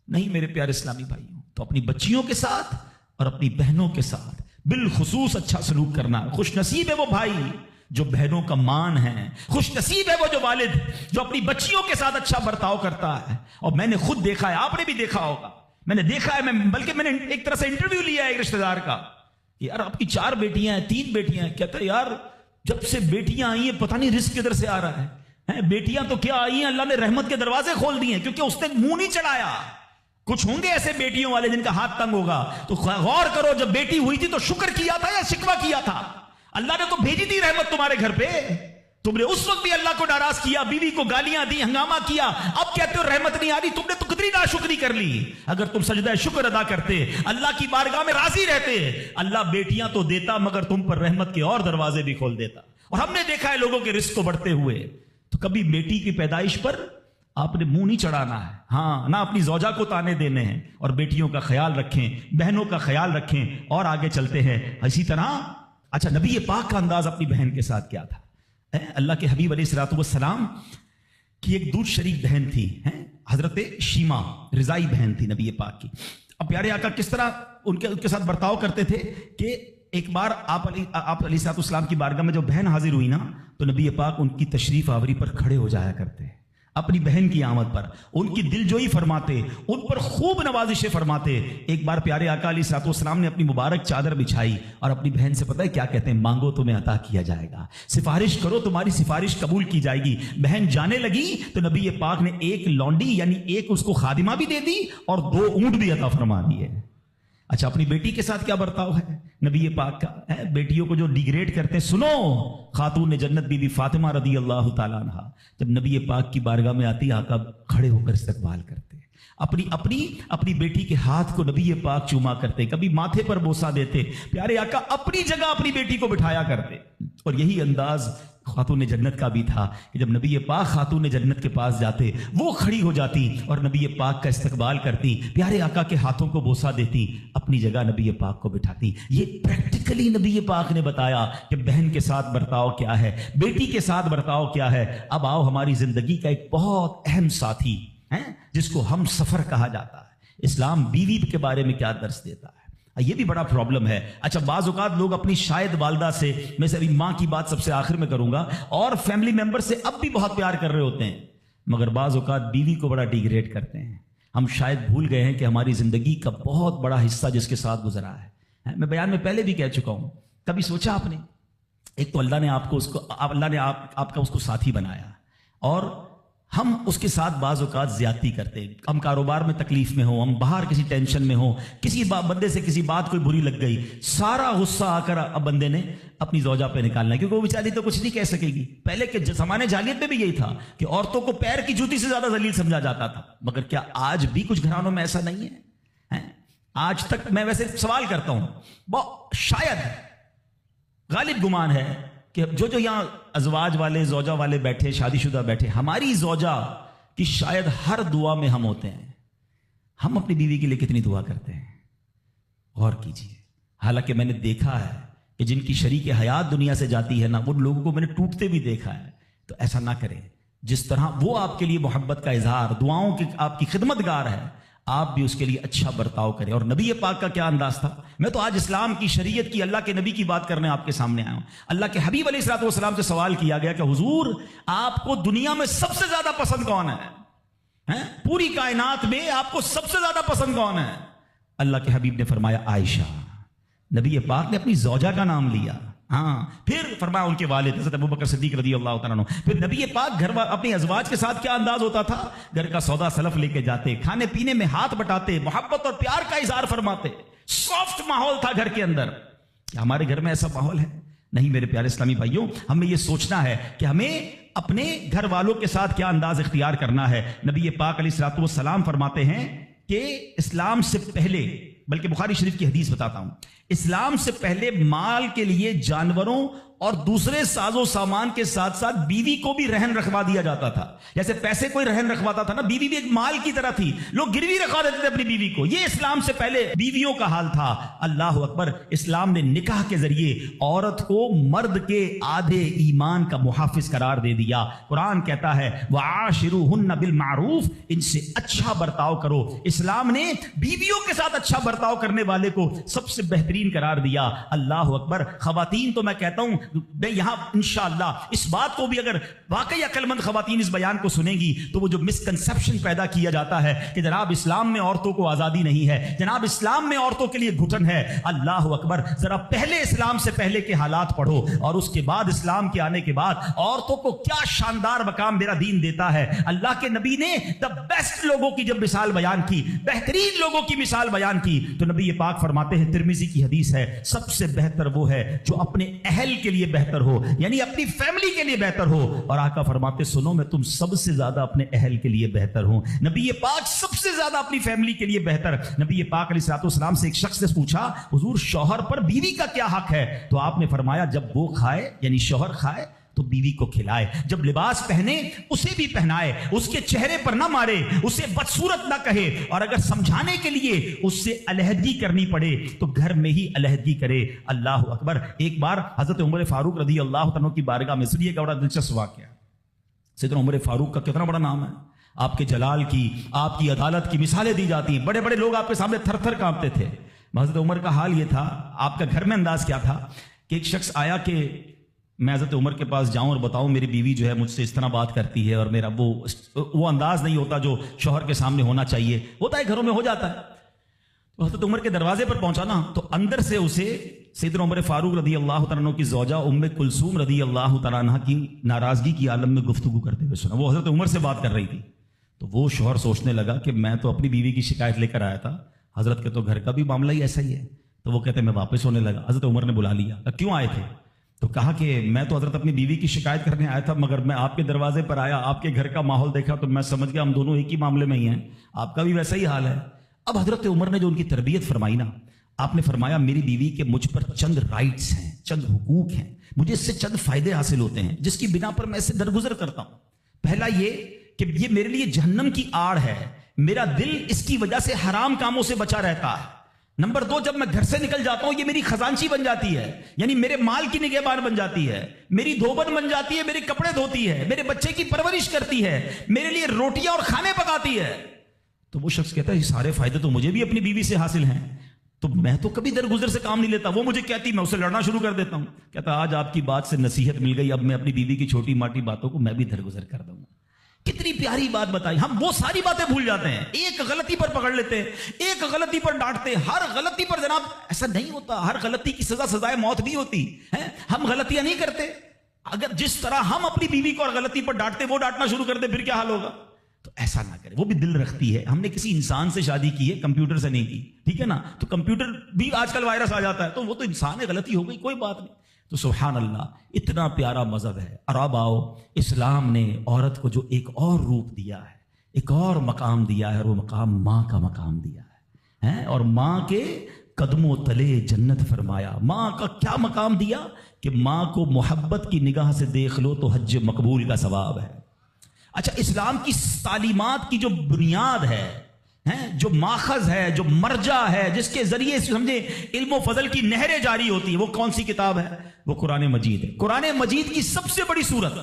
نہیں میرے پیارے اسلامی بھائیوں. تو اپنی بچیوں کے ساتھ اور اپنی بہنوں کے ساتھ بالخصوص اچھا سلوک کرنا. خوش نصیب ہے وہ بھائی جو بہنوں کا مان ہے، خوش نصیب ہے وہ جو والد جو اپنی بچیوں کے ساتھ اچھا برتاؤ کرتا ہے. اور میں نے خود دیکھا ہے، آپ نے بھی دیکھا ہوگا، میں نے دیکھا ہے، بلکہ میں نے ایک طرح سے انٹرویو لیا ہے ایک رشتہ دار کا. یار آپ کی 4 بیٹیاں ہیں، 3 بیٹیاں ہیں. کہتا ہے یار جب سے بیٹیاں آئی ہیں پتہ نہیں رزق کدھر سے آ رہا ہے. بیٹیاں تو کیا آئی ہیں، اللہ نے رحمت کے دروازے کھول دیے ہیں، کیونکہ اس نے منہ نہیں چڑھایا. کچھ ہوں گے ایسے بیٹیوں والے جن کا ہاتھ تنگ ہوگا، تو غور کرو جب بیٹی ہوئی تھی تو شکر کیا تھا یا شکوہ کیا تھا؟ اللہ نے تو بھیجی تھی رحمت تمہارے گھر پہ، تم نے اس وقت بھی اللہ کو ناراض کیا، بیوی کو گالیاں دی، ہنگامہ کیا، اب کہتے ہو رحمت نہیں آ رہی. تم نے تو کتنی ناشکری کر لی. اگر تم سجدہ شکر ادا کرتے، اللہ کی بارگاہ میں راضی رہتے، اللہ بیٹیاں تو دیتا مگر تم پر رحمت کے اور دروازے بھی کھول دیتا. اور ہم نے دیکھا ہے لوگوں کے رزق کو بڑھتے ہوئے. تو کبھی بیٹی کی پیدائش پر آپ نے منہ نہیں چڑھانا ہے، ہاں نہ اپنی زوجہ کو تانے دینے ہیں. اور بیٹیوں کا خیال رکھیں، بہنوں کا خیال رکھیں. اور آگے چلتے ہیں اسی طرح. اچھا نبی پاک کا انداز اپنی بہن کے ساتھ کیا تھا؟ اللہ کے حبیب علیہ الصلوۃ والسلام کی ایک دودھ شریک بہن تھی، حضرت شیما، رضائی بہن تھی نبی پاک کی. اب پیارے آقا کس طرح ان کے ساتھ برتاؤ کرتے تھے کہ ایک بار آپ علیہ الصلوۃ والسلام کی بارگاہ میں جب بہن حاضر ہوئی نا تو نبی پاک ان کی تشریف آوری پر کھڑے ہو جایا کرتے، اپنی بہن کی آمد پر ان کی دل جوئی فرماتے، ان پر خوب نوازشیں فرماتے. ایک بار پیارے آقا علیہ الصلوۃ والسلام نے اپنی مبارک چادر بچھائی اور اپنی بہن سے پتہ ہے کیا کہتے ہیں؟ مانگو تمہیں عطا کیا جائے گا، سفارش کرو تمہاری سفارش قبول کی جائے گی. بہن جانے لگی تو نبی پاک نے ایک لونڈی یعنی ایک اس کو خادمہ بھی دے دی اور 2 اونٹ بھی عطا فرما دیے. اچھا اپنی بیٹی کے ساتھ کیا برتاؤ ہے نبی پاک کا؟ بیٹیوں کو جو ڈیگریڈ کرتے ہیں، سنو خاتون جنت بی بی فاطمہ رضی اللہ تعالیٰ عنہ جب نبی پاک کی بارگاہ میں آتی، آقا کھڑے ہو کر استقبال کرتے، اپنی بیٹی کے ہاتھ کو نبی پاک چوما کرتے، کبھی ماتھے پر بوسہ دیتے. پیارے آقا اپنی جگہ اپنی بیٹی کو بٹھایا کرتے. اور یہی انداز خاتون جنت کا بھی تھا کہ جب نبی پاک خاتون جنت کے پاس جاتے وہ کھڑی ہو جاتی اور نبی پاک کا استقبال کرتی، پیارے آقا کے ہاتھوں کو بوسہ دیتی، اپنی جگہ نبی پاک کو بٹھاتی. یہ پریکٹیکلی نبی پاک نے بتایا کہ بہن کے ساتھ برتاؤ کیا ہے، بیٹی کے ساتھ برتاؤ کیا ہے. اب آؤ ہماری زندگی کا ایک بہت اہم ساتھی ہے جس کو ہم سفر کہا جاتا ہے. اسلام بیوی کے بارے میں کیا درس دیتا ہے؟ یہ بھی بڑا پرابلم ہے. اچھا بعض اوقات لوگ اپنی شاید والدہ سے، میں سے ابھی ماں کی بات سب سے آخر میں کروں گا، اور فیملی ممبر سے اب بھی بہت پیار کر رہے ہوتے ہیں، مگر بعض اوقات بیوی کو بڑا ڈیگریڈ کرتے ہیں. ہم شاید بھول گئے ہیں کہ ہماری زندگی کا بہت بڑا حصہ جس کے ساتھ گزرا ہے. میں بیان میں پہلے بھی کہہ چکا ہوں، کبھی سوچا آپ نے؟ ایک تو اللہ نے آپ کا اس کو ساتھی بنایا، اور ہم اس کے ساتھ بعض اوقات زیادتی کرتے. ہم کاروبار میں تکلیف میں ہوں، ہم باہر کسی ٹینشن میں ہوں، کسی بندے سے کسی بات کوئی بری لگ گئی، سارا غصہ آ کر اب بندے نے اپنی زوجہ پہ نکالنا ہے، کیونکہ وہ بیچاری تو کچھ نہیں کہہ سکے گی. پہلے کے زمانے جاہلیت میں بھی یہی تھا کہ عورتوں کو پیر کی جوتی سے زیادہ ذلیل سمجھا جاتا تھا. مگر کیا آج بھی کچھ گھرانوں میں ایسا نہیں ہے؟ آج تک میں ویسے سوال کرتا ہوں، شاید غالب گمان ہے کہ جو یہاں ازواج والے، زوجہ والے بیٹھے، شادی شدہ بیٹھے، ہماری زوجہ کی شاید ہر دعا میں ہم ہوتے ہیں. ہم اپنی بیوی کے لیے کتنی دعا کرتے ہیں؟ غور کیجیے. حالانکہ میں نے دیکھا ہے کہ جن کی شریک حیات دنیا سے جاتی ہے نا، ان لوگوں کو میں نے ٹوٹتے بھی دیکھا ہے. تو ایسا نہ کریں. جس طرح وہ آپ کے لیے محبت کا اظہار، دعاؤں کی آپ کی خدمت گار ہے، آپ بھی اس کے لیے اچھا برتاؤ کریں. اور نبی پاک کا کیا انداز تھا. میں تو آج اسلام کی شریعت کی اللہ کے نبی کی بات کرنے آپ کے سامنے آیا ہوں. اللہ کے حبیب علیہ الصلوۃ والسلام سے سوال کیا گیا کہ حضور آپ کو دنیا میں سب سے زیادہ پسند کون ہے؟ پوری کائنات میں آپ کو سب سے زیادہ پسند کون ہے؟ اللہ کے حبیب نے فرمایا عائشہ. نبی پاک نے اپنی زوجہ کا نام لیا. پھر فرمایا ان کے والد حضرت ابوبکر صدیق رضی اللہ تعالیٰ عنہ. پھر نبی پاک گھر اپنی ازواج کے ساتھ کیا انداز ہوتا تھا. گھر کا سودا سلف لے کے جاتے, کھانے پینے میں ہاتھ بٹاتے, محبت اور پیار کا اظہار فرماتے. سافٹ ماحول تھا گھر کے اندر. کیا ہمارے گھر میں ایسا ماحول ہے؟ نہیں میرے پیارے اسلامی بھائیوں, ہمیں یہ سوچنا ہے کہ ہمیں اپنے گھر والوں کے ساتھ کیا انداز اختیار کرنا ہے. نبی پاک علیہ الصلوۃ والسلام فرماتے ہیں کہ اسلام سے پہلے, بلکہ بخاری شریف کی حدیث بتاتا ہوں, اسلام سے پہلے مال کے لیے جانوروں اور دوسرے ساز و سامان کے ساتھ ساتھ بیوی کو بھی رہن رکھوا دیا جاتا تھا. جیسے پیسے کوئی رہن رکھواتا تھا نا, بیوی بھی ایک مال کی طرح تھی, لوگ گروی رکھوا دیتے تھے اپنی بیوی کو. یہ اسلام سے پہلے بیویوں کا حال تھا. اللہ اکبر. اسلام نے نکاح کے ذریعے عورت کو مرد کے آدھے ایمان کا محافظ قرار دے دیا. قرآن کہتا ہے وعاشروہن بالمعروف, ان سے اچھا برتاؤ کرو. اسلام نے بیویوں کے ساتھ اچھا برتاؤ کرنے والے کو سب سے بہترین قرار دیا. اللہ اکبر. خواتین تو میں کہتا ہوں, میں یہاں انشاءاللہ اس بات کو بھی, اگر واقعی عقل مند خواتین اس بیان کو سنیں گی تو وہ جو مسکنسپشن پیدا کیا جاتا ہے کہ جناب اسلام میں عورتوں کو آزادی نہیں ہے, جناب اسلام میں عورتوں کے لیے گھٹن ہے. اللہ اکبر. ذرا پہلے اسلام سے پہلے کے حالات پڑھو اور اس کے بعد اسلام کے آنے کے بعد عورتوں کو کیا شاندار مقام میرا دین دیتا ہے. اللہ کے نبی نے دا بیسٹ لوگوں کی جب مثال بیان کی, بہترین لوگوں کی مثال بیان کی, تو نبی پاک فرماتے ہیں, ترمذی کی حدیث ہے, سب سے بہتر وہ ہے جو اپنے اہل کے لیے بہتر ہو, یعنی اپنی فیملی کے لیے بہتر ہو. اور آقا فرماتے سنو میں تم سب سے زیادہ اپنے اہل کے لیے بہتر ہوں. نبی پاک سب سے زیادہ اپنی فیملی کے لیے بہتر. نبی پاک علیہ الصلوۃ والسلام سے ایک شخص نے پوچھا حضور شوہر پر بیوی کا کیا حق ہے؟ تو آپ نے فرمایا جب وہ کھائے, یعنی شوہر کھائے تو بیوی کو کھلائے, جب لباس پہنے اسے بھی پہنائے, اس کے چہرے پر نہ مارے, اسے بدصورت نہ کہے, اور اگر سمجھانے کے لیے اس سے علیحدگی کرنی پڑے تو گھر میں ہی علیحدگی کرے. اللہ اکبر. ایک بار حضرت عمر فاروق رضی اللہ عنہ کی بارگاہ میں, سنیے گا بڑا دلچسپ واقعہ. سیدنا عمر فاروق کا کتنا بڑا نام ہے, آپ کے جلال کی, آپ کی عدالت کی مثالیں دی جاتی ہیں. بڑے بڑے لوگ آپ کے سامنے تھر تھر کانپتے تھے. حضرت عمر کا حال یہ تھا, آپ کا گھر میں انداز کیا تھا کہ ایک شخص آیا کہ میں حضرت عمر کے پاس جاؤں اور بتاؤں میری بیوی جو ہے مجھ سے اس طرح بات کرتی ہے, اور میرا وہ انداز نہیں ہوتا جو شوہر کے سامنے ہونا چاہیے. ہوتا ہے گھروں میں, ہو جاتا ہے. تو حضرت عمر کے دروازے پر پہنچا نا, تو اندر سے اسے سیدنا عمر فاروق رضی اللہ تعالیٰ عنہ کی زوجہ ام کلثوم رضی اللہ تعالیٰ عنہ کی ناراضگی کی عالم میں گفتگو کرتے ہوئے سنا. وہ حضرت عمر سے بات کر رہی تھی. تو وہ شوہر سوچنے لگا کہ میں تو اپنی بیوی کی شکایت لے کر آیا تھا, حضرت کے تو گھر کا بھی معاملہ ہی ایسا ہی ہے. تو وہ کہتے میں واپس ہونے لگا. حضرت عمر نے بلا لیا, کیوں آئے تھے؟ تو کہا کہ میں تو حضرت اپنی بیوی کی شکایت کرنے آیا تھا, مگر میں آپ کے دروازے پر آیا, آپ کے گھر کا ماحول دیکھا تو میں سمجھ گیا ہم دونوں ایک ہی معاملے میں ہی ہیں, آپ کا بھی ویسا ہی حال ہے. اب حضرت عمر نے جو ان کی تربیت فرمائی نا, آپ نے فرمایا میری بیوی کے مجھ پر چند رائٹس ہیں, چند حقوق ہیں, مجھے اس سے چند فائدے حاصل ہوتے ہیں جس کی بنا پر میں اس سے درگزر کرتا ہوں. پہلا یہ کہ یہ میرے لیے جہنم کی آڑ ہے, میرا دل اس کی وجہ سے حرام کاموں سے بچا رہتا ہے. نمبر 2, جب میں گھر سے نکل جاتا ہوں یہ میری خزانچی بن جاتی ہے, یعنی میرے مال کی نگہبان بن جاتی ہے, میری دھوبن بن جاتی ہے, میرے کپڑے دھوتی ہے, میرے بچے کی پرورش کرتی ہے, میرے لیے روٹیاں اور کھانے پکاتی ہے. تو وہ شخص کہتا ہے یہ سارے فائدے تو مجھے بھی اپنی بیوی سے حاصل ہیں, تو میں تو کبھی درگزر سے کام نہیں لیتا. وہ مجھے کہتی, میں اسے لڑنا شروع کر دیتا ہوں. کہتا آج آپ کی بات سے نصیحت مل گئی, اب میں اپنی بیوی کی چھوٹی ماٹی باتوں کو میں بھی درگزر کر دوں. کتنی پیاری بات بتائی. ہم وہ ساری باتیں بھول جاتے ہیں, ایک غلطی پر پکڑ لیتے ہیں, ایک غلطی پر ڈانٹتے ہیں. ہر غلطی پر جناب ایسا نہیں ہوتا, ہر غلطی کی سزا سزائے موت بھی ہوتی ہے. ہم غلطیاں نہیں کرتے. اگر جس طرح ہم اپنی بیوی کو اور غلطی پر ڈانٹتے وہ ڈانٹنا شروع کر دے پھر کیا حال ہوگا؟ تو ایسا نہ کرے. وہ بھی دل رکھتی ہے. ہم نے کسی انسان سے شادی کی ہے, کمپیوٹر سے نہیں کی, ٹھیک ہے نا. تو کمپیوٹر بھی آج کل وائرس آ جاتا ہے, تو وہ تو انسان ہے, غلطی ہو گئی, کوئی بات نہیں. تو سبحان اللہ, اتنا پیارا مذہب ہے. اور اب آؤ, اسلام نے عورت کو جو ایک اور روپ دیا ہے, ایک اور مقام دیا ہے, اور وہ مقام ماں کا مقام دیا ہے. اور ماں کے قدموں تلے جنت فرمایا. ماں کا کیا مقام دیا کہ ماں کو محبت کی نگاہ سے دیکھ لو تو حج مقبول کا ثواب ہے. اچھا, اسلام کی تعلیمات کی جو بنیاد ہے, جو ماخذ ہے, جو مرجع ہے, جس کے ذریعے سمجھے علم و فضل کی نہریں جاری ہوتی ہیں, وہ کون سی کتاب ہے؟ وہ قرآن مجید ہے. قرآن مجید کی سب سے بڑی سورت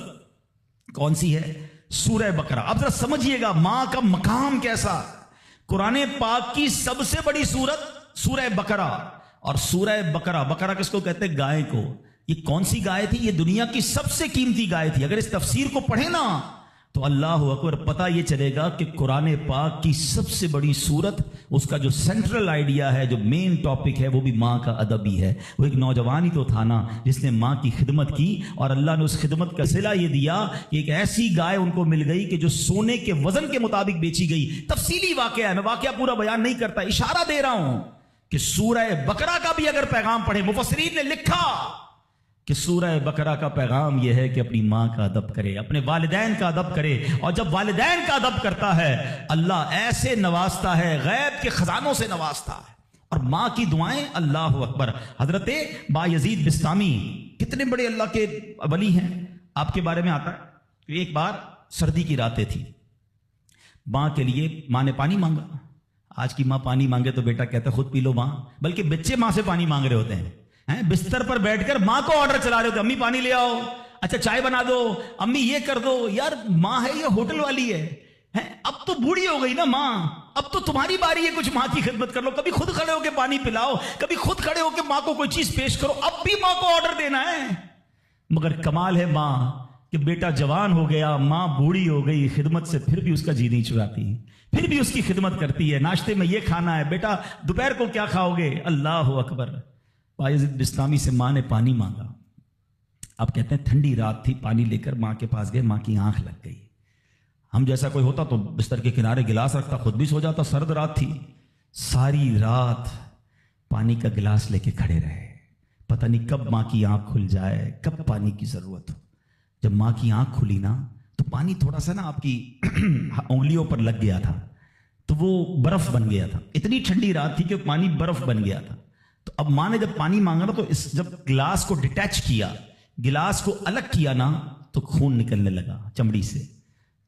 کون سی ہے؟ سورہ بقرہ. اب ذرا سمجھیے گا ماں کا مقام کیسا. قرآن پاک کی سب سے بڑی سورت سورہ بقرہ، اور سورہ بقرہ، بقرہ کس کو کہتے ہیں؟ گائے کو۔ یہ کون سی گائے تھی؟ یہ دنیا کی سب سے قیمتی گائے تھی۔ اگر اس تفسیر کو پڑھیں نا تو اللہ اکبر، پتہ یہ چلے گا کہ قرآن پاک کی سب سے بڑی سورت، اس کا جو سینٹرل آئیڈیا ہے، جو مین ٹاپک ہے، وہ بھی ماں کا ادب ہی ہے۔ وہ ایک نوجوان ہی تو تھا نا جس نے ماں کی خدمت کی، اور اللہ نے اس خدمت کا صلہ یہ دیا کہ ایک ایسی گائے ان کو مل گئی کہ جو سونے کے وزن کے مطابق بیچی گئی۔ تفصیلی واقعہ ہے، میں واقعہ پورا بیان نہیں کرتا، اشارہ دے رہا ہوں کہ سورہ بقرہ کا بھی اگر پیغام پڑھے، مفسرین نے لکھا کہ سورہ بقرہ کا پیغام یہ ہے کہ اپنی ماں کا ادب کرے، اپنے والدین کا ادب کرے، اور جب والدین کا ادب کرتا ہے اللہ ایسے نوازتا ہے، غیب کے خزانوں سے نوازتا ہے۔ اور ماں کی دعائیں، اللہ اکبر، حضرت بایزید بسطامی کتنے بڑے اللہ کے ولی ہیں، آپ کے بارے میں آتا ہے کہ ایک بار سردی کی راتیں تھی، ماں کے لیے ماں نے پانی مانگا۔ آج کی ماں پانی مانگے تو بیٹا کہتا ہے خود پی لو ماں، بلکہ بچے ماں سے پانی مانگ رہے ہوتے ہیں، بستر پر بیٹھ کر ماں کو آرڈر چلا رہے ہوتے، امی پانی لے آؤ، اچھا چائے بنا دو، امی یہ کر دو۔ یار ماں ہے یہ ہوٹل والی ہے، اب تو بوڑھی ہو گئی نا ماں، اب تو تمہاری باری ہے کچھ ماں کی خدمت کر لو، کبھی خود کھڑے ہو کے پانی پلاؤ، کبھی خود کھڑے ہو کے ماں کو کوئی چیز پیش کرو، اب بھی ماں کو آرڈر دینا ہے۔ مگر کمال ہے ماں کہ بیٹا جوان ہو گیا، ماں بوڑھی ہو گئی، خدمت سے پھر بھی اس کا جی نہیں چراتی، پھر بھی اس کی خدمت کرتی ہے۔ ناشتے میں یہ کھانا ہے بیٹا، دوپہر کو کیا کھاؤ گے؟ اللہ اکبر۔ بایزید بسطامی سے ماں نے پانی مانگا، آپ کہتے ہیں ٹھنڈی رات تھی، پانی لے کر ماں کے پاس گئے، ماں کی آنکھ لگ گئی۔ ہم جیسا کوئی ہوتا تو بستر کے کنارے گلاس رکھتا، خود بھی سو جاتا، سرد رات تھی، ساری رات پانی کا گلاس لے کے کھڑے رہے، پتہ نہیں کب ماں کی آنکھ کھل جائے، کب پانی کی ضرورت ہو۔ جب ماں کی آنکھ کھلی نا تو پانی تھوڑا سا نا آپ کی انگلیوں پر لگ گیا تھا، تو وہ برف بن گیا تھا، اتنی ٹھنڈی رات تھی کہ پانی برف بن گیا تھا۔ تو اب ماں نے جب پانی مانگا نا تو جب گلاس کو ڈیٹیچ کیا، گلاس کو الگ کیا نا تو خون نکلنے لگا چمڑی سے۔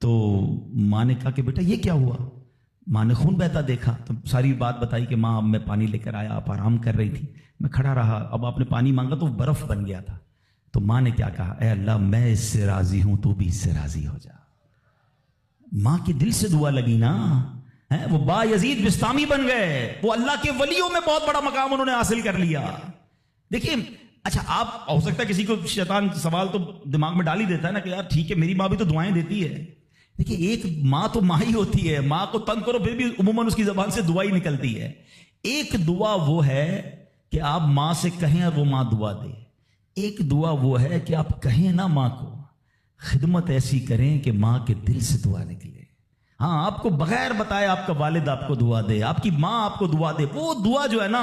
تو ماں نے کہا کہ بیٹا یہ کیا ہوا؟ ماں نے خون بہتا دیکھا تو ساری بات بتائی کہ ماں اب میں پانی لے کر آیا، آپ آرام کر رہی تھی، میں کھڑا رہا، اب آپ نے پانی مانگا تو برف بن گیا تھا۔ تو ماں نے کیا کہا؟ اے اللہ میں اس سے راضی ہوں، تو بھی اس سے راضی ہو جا۔ ماں کے دل سے دعا لگی نا، وہ بایزید بسطامی بن گئے، وہ اللہ کے ولیوں میں بہت بڑا مقام انہوں نے حاصل کر لیا۔ دیکھیں اچھا، آپ ہو سکتا ہے کسی کو شیطان سوال تو دماغ میں ڈال ہی دیتا ہے نا کہ یار ٹھیک ہے میری ماں بھی تو دعائیں دیتی ہے۔ دیکھیں ایک ماں تو ماں ہی ہوتی ہے، ماں کو تنگ کرو پھر بھی عموماً اس کی زبان سے دعا ہی نکلتی ہے۔ ایک دعا وہ ہے کہ آپ ماں سے کہیں اور وہ ماں دعا دے، ایک دعا وہ ہے کہ آپ کہیں نا ماں کو، خدمت ایسی کریں کہ ماں کے دل سے دعا نکلے۔ ہاں آپ کو بغیر بتائے آپ کا والد آپ کو دعا دے، آپ کی ماں آپ کو دعا دے، وہ دعا جو ہے نا،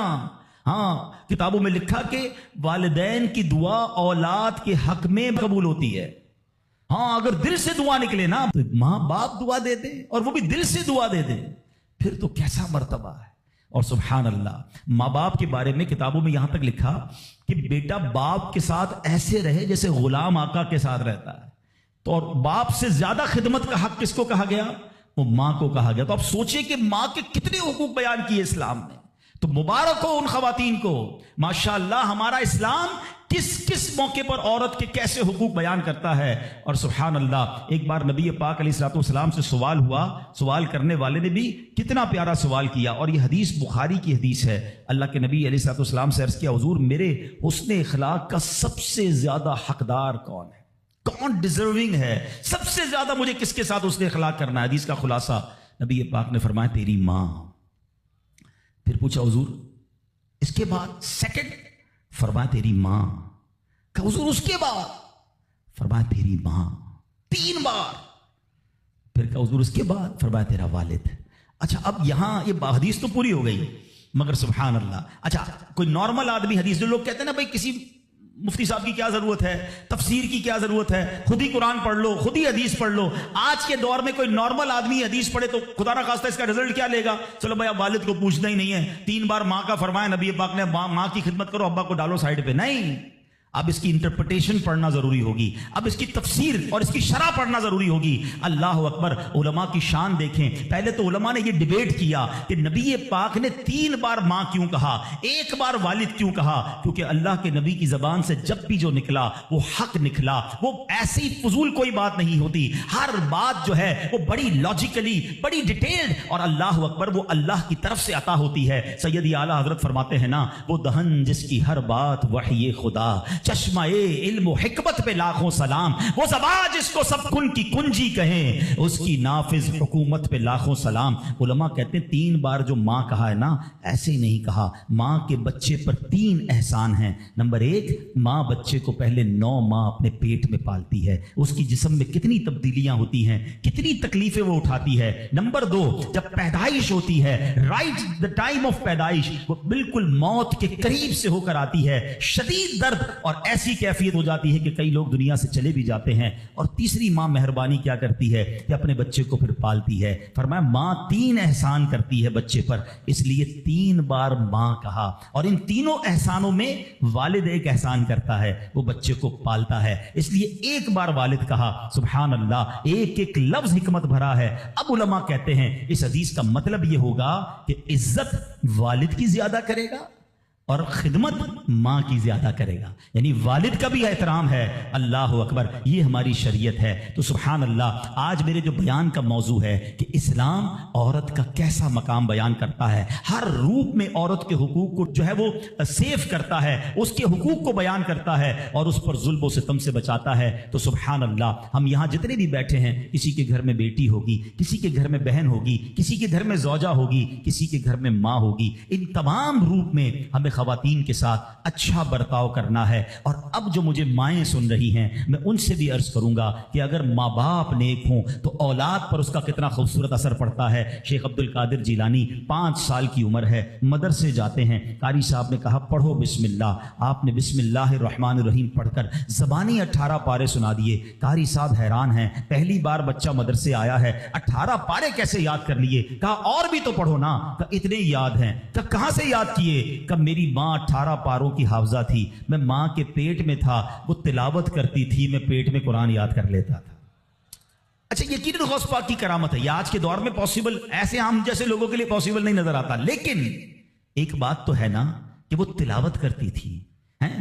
ہاں کتابوں میں لکھا کہ والدین کی دعا اولاد کے حق میں قبول ہوتی ہے۔ ہاں اگر دل سے دعا نکلے نا تو ماں باپ دعا دے دے اور وہ بھی دل سے دعا دے دے، پھر تو کیسا مرتبہ ہے۔ اور سبحان اللہ، ماں باپ کے بارے میں کتابوں میں یہاں تک لکھا کہ بیٹا باپ کے ساتھ ایسے رہے جیسے غلام آقا کے ساتھ رہتا ہے۔ تو اور باپ سے زیادہ خدمت کا حق کس کو کہا گیا؟ وہ ماں کو کہا گیا۔ تو آپ سوچیں کہ ماں کے کتنے حقوق بیان کیے اسلام نے۔ تو مبارک ہو ان خواتین کو، ماشاءاللہ ہمارا اسلام کس کس موقع پر عورت کے کیسے حقوق بیان کرتا ہے۔ اور سبحان اللہ، ایک بار نبی پاک علیہ الصلوۃ والسلام سے سوال ہوا، سوال کرنے والے نے بھی کتنا پیارا سوال کیا، اور یہ حدیث بخاری کی حدیث ہے۔ اللہ کے نبی علیہ الصلوۃ والسلام سے عرض کیا، حضور میرے حسن اخلاق کا سب سے زیادہ حقدار کون ہے، کون ڈیزرونگ ہے، سب سے زیادہ مجھے کس کے ساتھ حسن اخلاق کرنا ہے؟ حدیث کا خلاصہ نبی پاک نے فرمایا تیری ماں۔ پھر پوچھا حضور اس کے بعد سیکنڈ؟ فرمایا تیری ماں۔ کہ حضور اس کے بعد؟ فرمایا تیری ماں۔ 3 بار۔ پھر کہ حضور اس کے بعد؟ فرمایا تیرا والد۔ اچھا اب یہاں یہ حدیث تو پوری ہو گئی، مگر سبحان اللہ، اچھا کوئی نارمل آدمی، حدیث جو لوگ کہتے ہیں نا بھائی کسی مفتی صاحب کی کیا ضرورت ہے، تفسیر کی کیا ضرورت ہے، خود ہی قرآن پڑھ لو، خود ہی حدیث پڑھ لو۔ آج کے دور میں کوئی نارمل آدمی حدیث پڑھے تو خدا نہ خواستہ اس کا رزلٹ کیا لے گا؟ چلو بھائی اب والد کو پوچھنا ہی نہیں ہے، 3 بار ماں کا فرمایا نبی پاک نے، ماں کی خدمت کرو، ابا کو ڈالو سائڈ پہ۔ نہیں، اب اس کی انٹرپریٹیشن پڑھنا ضروری ہوگی، اب اس کی تفسیر اور اس کی شرح پڑھنا ضروری ہوگی۔ اللہ اکبر، علماء کی شان دیکھیں۔ پہلے تو علماء نے یہ ڈیبیٹ کیا کہ نبی پاک نے 3 بار ماں کیوں کہا، 1 بار والد کیوں کہا؟ کیونکہ اللہ کے نبی کی زبان سے جب بھی جو نکلا وہ حق نکلا، وہ ایسی فضول کوئی بات نہیں ہوتی، ہر بات جو ہے وہ بڑی لاجیکلی، بڑی ڈیٹیلڈ، اور اللہ اکبر وہ اللہ کی طرف سے عطا ہوتی ہے۔ سیدی اعلیٰ حضرت فرماتے ہیں نا، وہ دہن جس کی ہر بات وحی خدا، چشمہ علم و حکمت پہ لاکھوں سلام، وہ زبان جس کو سب کن کی کنجی کہیں، اس کی نافذ حکومت پہ لاکھوں سلام۔ علماء کہتے ہیں 3 بار جو ماں کہا ہے نا، ایسے ہی نہیں کہا۔ ماں کے بچے پر 3 احسان ہیں۔ نمبر 1، ماں بچے کو پہلے 9 ماہ اپنے پیٹ میں پالتی ہے، اس کی جسم میں کتنی تبدیلیاں ہوتی ہیں، کتنی تکلیفیں وہ اٹھاتی ہے۔ نمبر 2، جب پیدائش ہوتی ہے، رائٹ دا ٹائم آف پیدائش، وہ بالکل موت کے قریب سے ہو کر آتی ہے، شدید درد اور ایسی کیفیت ہو جاتی ہے کہ کئی لوگ دنیا سے چلے بھی جاتے ہیں۔ اور تیسری ماں مہربانی کیا کرتی ہے کہ اپنے بچے کو پھر پالتی ہے۔ فرمایا ماں 3 احسان کرتی ہے بچے پر، اس لیے 3 بار ماں کہا۔ اور ان تینوں احسانوں میں والد ایک احسان کرتا ہے، وہ بچے کو پالتا ہے، اس لیے 1 بار والد کہا۔ سبحان اللہ، ایک لفظ حکمت بھرا ہے۔ اب علماء کہتے ہیں اس حدیث کا مطلب یہ ہوگا کہ عزت والد کی زیادہ کرے گا اور خدمت ماں کی زیادہ کرے گا، یعنی والد کا بھی احترام ہے۔ اللہ اکبر، یہ ہماری شریعت ہے۔ تو سبحان اللہ، آج میرے جو بیان کا موضوع ہے کہ اسلام عورت کا کیسا مقام بیان کرتا ہے، ہر روپ میں عورت کے حقوق کو جو ہے وہ سیف کرتا ہے، اس کے حقوق کو بیان کرتا ہے اور اس پر ظلم و ستم سے بچاتا ہے۔ تو سبحان اللہ، ہم یہاں جتنے بھی بیٹھے ہیں، کسی کے گھر میں بیٹی ہوگی، کسی کے گھر میں بہن ہوگی، کسی کے گھر میں زوجہ ہوگی، کسی کے گھر میں ماں ہوگی، ان تمام روپ میں ہمیں خواتین کے ساتھ اچھا برتاؤ کرنا ہے۔ اور اب جو مجھے مائیں سن رہی ہیں، میں ان سے بھی عرض کروں گا کہ اگر ماں باپ نیک ہوں تو اولاد پر اس کا کتنا خوبصورت اثر پڑتا ہے۔ شیخ عبد القادر جیلانی 5 سال کی عمر ہے، مدرسے جاتے ہیں، قاری صاحب نے کہا پڑھو بسم اللہ، آپ نے بسم اللہ الرحمن الرحیم پڑھ کر زبانی 18 پارے سنا دیے۔ قاری صاحب حیران ہیں، پہلی بار بچہ مدرسے آیا ہے، 18 پارے کیسے یاد کر لیے؟ کہا اور بھی تو پڑھو نا۔ کہا اتنے یاد ہیں۔ کہا کہاں سے یاد کیے؟ کہ میری ماں 18 پاروں کی حافظہ تھی، میں ماں کے پیٹ میں تھا، وہ تلاوت کرتی تھی، میں پیٹ میں قرآن یاد کر لیتا تھا۔ اچھا، یقیناً غوث پاک کی کرامت ہے، یہ آج کے دور میں پاسبل ایسے ہم جیسے لوگوں کے لیے پاسبل نہیں نظر آتا، لیکن ایک بات تو ہے نا کہ وہ تلاوت کرتی تھی،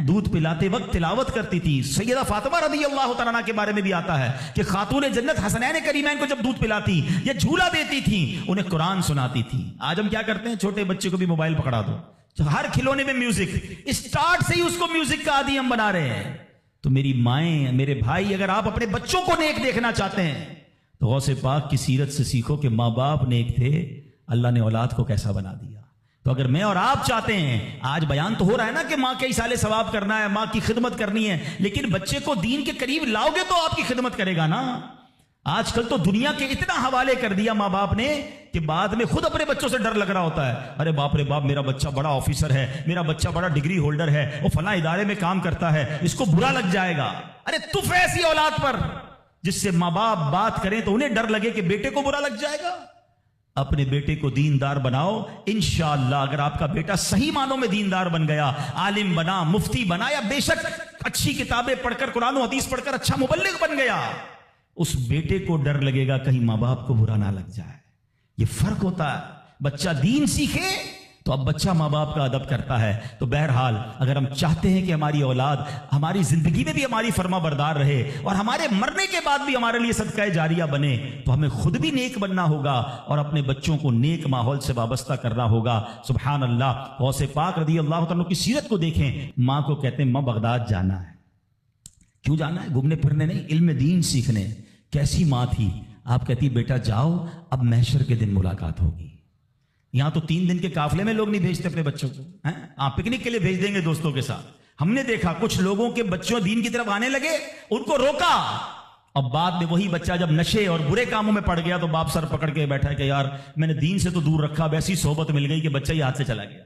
دودھ پلاتے وقت تلاوت کرتی تھی۔ سیدہ فاطمہ رضی اللہ تعالیٰ عنہا کے بارے میں بھی آتا ہے کہ خاتون جنت حسنین کریمین کو جب دودھ پلاتی یا جھولا دیتی تھی، انہیں قرآن سناتی تھی۔ آج ہم کیا کرتے ہیں، چھوٹے بچے کو بھی موبائل پکڑا دو، ہر کھلونے میں میوزک، اسٹارٹ سے ہی اس کو میوزک کا عادی ہم بنا رہے ہیں۔ تو میری مائیں، میرے بھائی، اگر آپ اپنے بچوں کو نیک دیکھنا چاہتے ہیں تو غوث پاک کی سیرت سے سیکھو کہ ماں باپ نیک تھے، اللہ نے اولاد کو کیسا بنا دیا۔ تو اگر میں اور آپ چاہتے ہیں، آج بیان تو ہو رہا ہے نا کہ ماں کے ایصال ثواب کرنا ہے، ماں کی خدمت کرنی ہے، لیکن بچے کو دین کے قریب لاؤ گے تو آپ کی خدمت کرے گا نا۔ آج کل تو دنیا کے اتنا حوالے کر دیا ماں باپ نے کہ بعد میں خود اپنے بچوں سے ڈر لگ رہا ہوتا ہے، ارے باپ رے باپ، میرا بچہ بڑا آفیسر ہے، میرا بچہ بڑا ڈگری ہولڈر ہے، وہ فلاں ادارے میں کام کرتا ہے، اس کو برا لگ جائے گا۔ ارے تف ایسی اولاد پر جس سے ماں باپ بات کریں تو انہیں ڈر لگے کہ بیٹے کو برا لگ جائے گا۔ اپنے بیٹے کو دیندار بناؤ، انشاءاللہ اگر آپ کا بیٹا صحیح معنوں میں دیندار بن گیا، عالم بنا، مفتی بنا، یا بے شک اچھی کتابیں پڑھ کر، قرآن و حدیث پڑھ کر اچھا مبلغ بن گیا، اس بیٹے کو ڈر لگے گا کہیں ماں باپ کو برا نہ لگ جائے۔ یہ فرق ہوتا ہے۔ بچہ دین سیکھے تو اب بچہ ماں باپ کا ادب کرتا ہے۔ تو بہرحال اگر ہم چاہتے ہیں کہ ہماری اولاد ہماری زندگی میں بھی ہماری فرما بردار رہے اور ہمارے مرنے کے بعد بھی ہمارے لیے صدقہ جاریہ بنے، تو ہمیں خود بھی نیک بننا ہوگا اور اپنے بچوں کو نیک ماحول سے وابستہ کرنا ہوگا۔ سبحان اللہ، غوث پاک رضی اللہ تعالیٰ کی سیرت کو دیکھیں۔ ماں کو کہتے ہیں ماں بغداد جانا ہے۔ کیوں جانا ہے؟ گھومنے پھرنے نہیں، علم دین سیکھنے۔ کیسی ماں تھی؟ آپ کہتی بیٹا جاؤ، اب محشر کے دن ملاقات ہوگی۔ یہاں تو 3 دن کے قافلے میں لوگ نہیں بھیجتے اپنے بچوں کو، آپ پکنک کے لیے بھیج دیں گے دوستوں کے ساتھ۔ ہم نے دیکھا کچھ لوگوں کے بچوں دین کی طرف آنے لگے، ان کو روکا، اب بعد میں وہی بچہ جب نشے اور برے کاموں میں پڑ گیا تو باپ سر پکڑ کے بیٹھا کہ یار میں نے دین سے تو دور رکھا، اب ایسی صحبت مل گئی کہ بچہ ہی ہاتھ سے چلا گیا۔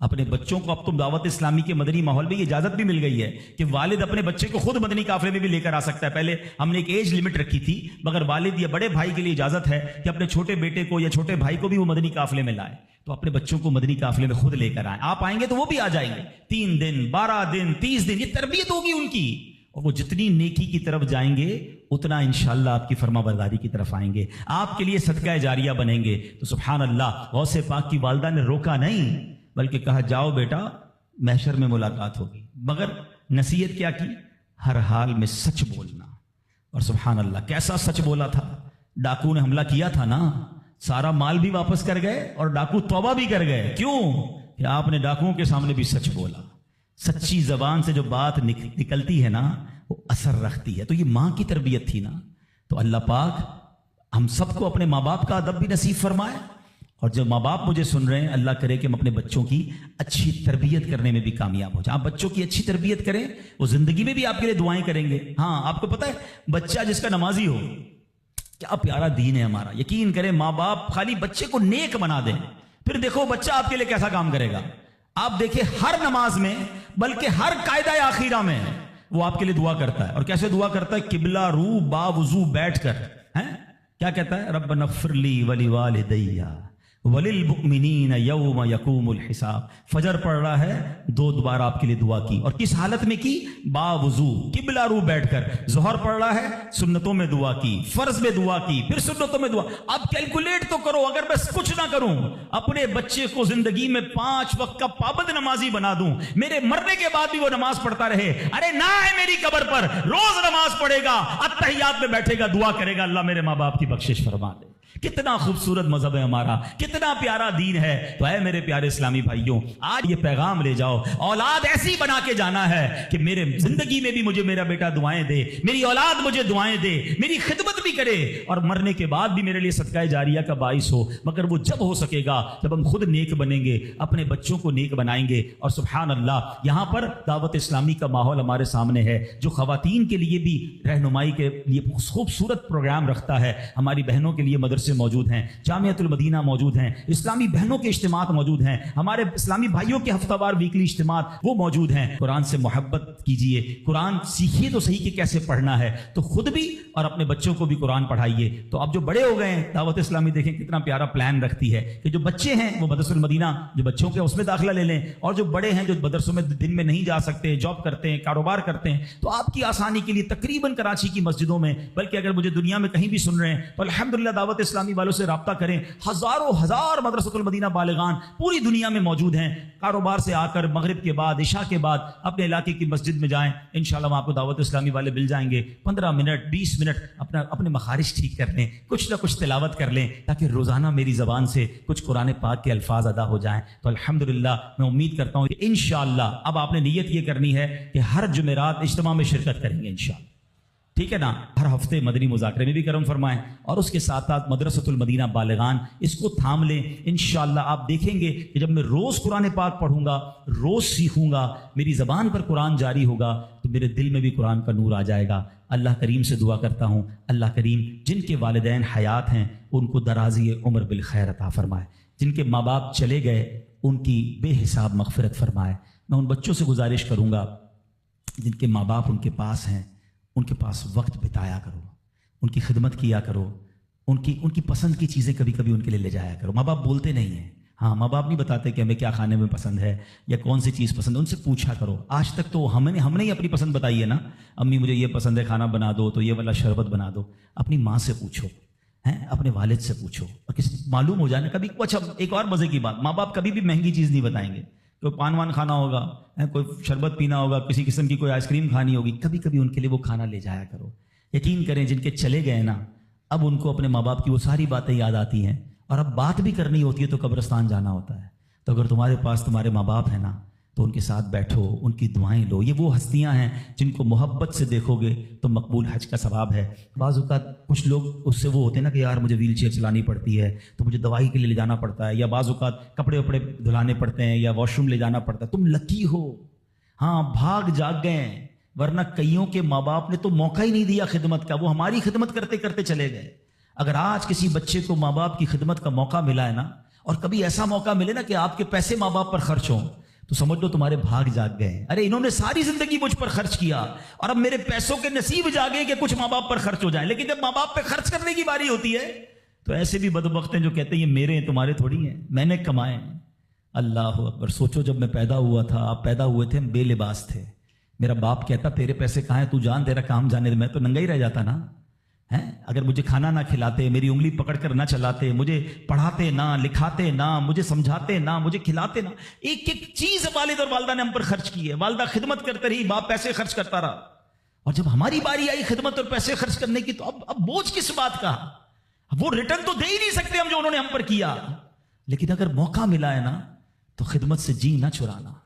اپنے بچوں کو اب تو دعوت اسلامی کے مدنی ماحول میں یہ اجازت بھی مل گئی ہے کہ والد اپنے بچے کو خود مدنی قافلے میں بھی لے کر آ سکتا ہے. پہلے ہم نے ایک ایج لمٹ رکھی تھی، مگر والد یا بڑے بھائی کے لیے اجازت ہے کہ اپنے چھوٹے بیٹے کو یا چھوٹے بھائی کو بھی وہ مدنی قافلے میں لائے. تو اپنے بچوں کو مدنی قافلے میں خود لے کر آئیں. آپ آئیں گے تو وہ بھی آ جائیں گے. 3 دن 12 دن 30 دن یہ تربیت ہوگی ان کی، اور وہ جتنی نیکی کی طرف جائیں گے اتنا انشاءاللہ آپ کی فرما برداری کی طرف آئیں گے، آپ کے لیے صدقہ جاریہ بنیں گے. تو سبحان اللہ، غوث پاک کی والدہ نے روکا نہیں بلکہ کہا جاؤ بیٹا محشر میں ملاقات ہوگی. مگر نصیحت کیا کی؟ ہر حال میں سچ بولنا. اور سبحان اللہ کیسا سچ بولا تھا. ڈاکو نے حملہ کیا تھا نا، سارا مال بھی واپس کر گئے اور ڈاکو توبہ بھی کر گئے. کیوں؟ کہ آپ نے ڈاکوؤں کے سامنے بھی سچ بولا. سچی زبان سے جو بات نکلتی ہے نا وہ اثر رکھتی ہے. تو یہ ماں کی تربیت تھی نا. تو اللہ پاک ہم سب کو اپنے ماں باپ کا ادب بھی نصیب فرمائے، اور جو ماں باپ مجھے سن رہے ہیں اللہ کرے کہ ہم اپنے بچوں کی اچھی تربیت کرنے میں بھی کامیاب ہو جائیں. آپ بچوں کی اچھی تربیت کریں، وہ زندگی میں بھی آپ کے لیے دعائیں کریں گے. ہاں آپ کو پتہ ہے بچہ جس کا نمازی ہو، کیا پیارا دین ہے ہمارا. یقین کریں ماں باپ خالی بچے کو نیک بنا دیں، پھر دیکھو بچہ آپ کے لیے کیسا کام کرے گا. آپ دیکھیں ہر نماز میں بلکہ ہر قاعدہ آخیرہ میں وہ آپ کے لیے دعا کرتا ہے. اور کیسے دعا کرتا ہے؟ قبلہ رو با وضو بیٹھ کر. کیا کہتا ہے؟ ربنا اغفر لی ولوالدی وللمؤمنین یوم یقوم الحساب. فجر پڑھ رہا ہے 2 بار آپ کے لیے دعا کی، اور کس حالت میں کی؟ با وضو قبلہ رو بیٹھ کر. ظہر پڑھ رہا ہے سنتوں میں دعا کی، فرض میں دعا کی، پھر سنتوں میں دعا. اب کیلکولیٹ تو کرو، اگر بس کچھ نہ کروں اپنے بچے کو زندگی میں 5 وقت کا پابند نمازی بنا دوں، میرے مرنے کے بعد بھی وہ نماز پڑھتا رہے. ارے نہ ہے میری قبر پر روز نماز پڑھے گا، اتحیات میں بیٹھے گا، دعا کرے گا اللہ میرے ماں باپ کی بخشش فرما دے. کتنا خوبصورت مذہب ہے ہمارا، کتنا پیارا دین ہے. تو اے میرے پیارے اسلامی بھائیوں، آج یہ پیغام لے جاؤ، اولاد ایسی بنا کے جانا ہے کہ میرے زندگی میں بھی مجھے میرا بیٹا دعائیں دے، میری اولاد مجھے دعائیں دے، میری خدمت بھی کرے، اور مرنے کے بعد بھی میرے لیے صدقہ جاریہ کا باعث ہو. مگر وہ جب ہو سکے گا جب ہم خود نیک بنیں گے، اپنے بچوں کو نیک بنائیں گے. اور سبحان اللہ یہاں پر دعوت اسلامی کا ماحول ہمارے سامنے ہے جو خواتین کے لیے بھی رہنمائی کے لیے خوبصورت پروگرام رکھتا ہے. ہماری بہنوں کے لیے مدرسے موجود ہیں، جامعۃ المدینہ موجود ہیں، اسلامی بہنوں کے اجتماعات موجود ہیں، ہمارے اسلامی بھائیوں کے ہفتہ وار ویکلی اجتماعات وہ موجود ہیں. قرآن سے محبت کیجئے، قرآن سیکھیے تو صحیح کہ کیسے پڑھنا ہے، تو خود بھی اور اپنے بچوں کو بھی قرآن پڑھائیے. تو اب جو بڑے ہو گئے ہیں، دعوت اسلامی دیکھیں کتنا پیارا پلان رکھتی ہے کہ جو بچے ہیں وہ مدرسۃ المدینہ جو بچوں کے اس میں داخلہ لے لیں، اور جو بڑے ہیں جو مدرسوں میں دن میں نہیں جا سکتے، جاب کرتے ہیں، کاروبار کرتے ہیں، تو آپ کی آسانی کے لیے تقریباً کراچی کی مسجدوں میں، بلکہ اگر مجھے دنیا میں کہیں بھی سن رہے ہیں تو الحمدللہ دعوت اسلامی والوں سے رابطہ کریں. ہزاروں ہزار مدرسۃ المدینہ بالغان پوری دنیا میں موجود ہیں. کاروبار سے آ کر مغرب کے بعد عشاء کے بعد اپنے علاقے کی مسجد میں جائیں، انشاءاللہ وہاں آپ کو دعوت اسلامی والے مل جائیں گے. 15 منٹ 20 منٹ اپنے مخارج ٹھیک کر لیں، کچھ نہ کچھ تلاوت کر لیں تاکہ روزانہ میری زبان سے کچھ قرآن پاک کے الفاظ ادا ہو جائیں. تو الحمدللہ میں امید کرتا ہوں کہ انشاءاللہ اب آپ نے نیت یہ کرنی ہے کہ ہر جمعرات اجتماع میں شرکت کریں گے انشاءاللہ. ٹھیک ہے نا؟ ہر ہفتے مدنی مذاکرے میں بھی کرم فرمائیں، اور اس کے ساتھ ساتھ مدرسۃ المدینہ بالغان اس کو تھام لیں. انشاءاللہ آپ دیکھیں گے کہ جب میں روز قرآن پاک پڑھوں گا، روز سیکھوں گا، میری زبان پر قرآن جاری ہوگا، تو میرے دل میں بھی قرآن کا نور آ جائے گا. اللہ کریم سے دعا کرتا ہوں اللہ کریم جن کے والدین حیات ہیں ان کو درازی عمر بالخیر عطا فرمائے، جن کے ماں باپ چلے گئے ان کی بے حساب مغفرت فرمائے. میں ان بچوں سے گزارش کروں گا جن کے ماں باپ ان کے پاس ہیں، ان کے پاس وقت بتایا کرو، ان کی خدمت کیا کرو، ان کی پسند کی چیزیں کبھی کبھی ان کے لیے لے جایا کرو. ماں باپ بولتے نہیں ہیں، ہاں ماں باپ نہیں بتاتے کہ ہمیں کیا کھانے میں پسند ہے یا کون سی چیز پسند ہے، ان سے پوچھا کرو. آج تک تو ہم نے ہی اپنی پسند بتائی ہے نا، امی مجھے یہ پسند ہے کھانا بنا دو تو یہ والا شربت بنا دو. اپنی ماں سے پوچھو، اپنے والد سے پوچھو، اور کسی معلوم ہو جائے نا کبھی. اچھا ایک اور مزے کی بات، ماں باپ کبھی بھی مہنگی چیز نہیں بتائیں گے. کوئی پان وان کھانا ہوگا، کوئی شربت پینا ہوگا، کسی قسم کی کوئی آئس کریم کھانی ہوگی، کبھی کبھی ان کے لیے وہ کھانا لے جایا کرو. یقین کریں جن کے چلے گئے نا اب ان کو اپنے ماں باپ کی وہ ساری باتیں یاد آتی ہیں، اور اب بات بھی کرنی ہوتی ہے تو قبرستان جانا ہوتا ہے. تو اگر تمہارے پاس تمہارے ماں باپ ہیں نا تو ان کے ساتھ بیٹھو، ان کی دعائیں لو. یہ وہ ہستیاں ہیں جن کو محبت سے دیکھو گے تو مقبول حج کا ثواب ہے. بعض اوقات کچھ لوگ اس سے وہ ہوتے ہیں نا کہ یار مجھے ویل چیئر چلانی پڑتی ہے تو مجھے دوائی کے لیے لے جانا پڑتا ہے، یا بعض اوقات کپڑے وپڑے دھلانے پڑتے ہیں یا واش روم لے جانا پڑتا ہے. تم لکی ہو، ہاں بھاگ جاگ گئے ہیں، ورنہ کئیوں کے ماں باپ نے تو موقع ہی نہیں دیا خدمت کا، وہ ہماری خدمت کرتے کرتے چلے گئے. اگر آج کسی بچے کو ماں باپ کی خدمت کا موقع ملا ہے نا اور کبھی ایسا موقع ملے نا کہ آپ کے پیسے ماں باپ پر خرچ ہوں تو سمجھ لو تمہارے بھاگ جاگ گئے. ارے انہوں نے ساری زندگی مجھ پر خرچ کیا اور اب میرے پیسوں کے نصیب جاگے کہ کچھ ماں باپ پر خرچ ہو جائے. لیکن جب ماں باپ پہ خرچ کرنے کی باری ہوتی ہے تو ایسے بھی بدبخت ہیں جو کہتے ہیں یہ میرے ہیں تمہارے تھوڑی ہیں, میں نے کمائے. اللہ اکبر. سوچو جب میں پیدا ہوا تھا, آپ پیدا ہوئے تھے, ہم بے لباس تھے, میرا باپ کہتا تیرے پیسے کہاں ہیں, تو جان تیرا کام جانے دے, میں تو ننگا ہی رہ جاتا نا. اگر مجھے کھانا نہ کھلاتے, میری انگلی پکڑ کر نہ چلاتے, مجھے پڑھاتے نہ, لکھاتے نہ, مجھے سمجھاتے نہ, مجھے کھلاتے نہ, ایک ایک چیز والد اور والدہ نے ہم پر خرچ کی ہے. والدہ خدمت کرتے رہی, باپ پیسے خرچ کرتا رہا, اور جب ہماری باری آئی خدمت اور پیسے خرچ کرنے کی تو اب بوجھ کس بات کا. وہ ریٹرن تو دے ہی نہیں سکتے ہم جو انہوں نے ہم پر کیا, لیکن اگر موقع ملا ہے نا تو خدمت سے جی نہ چرانا.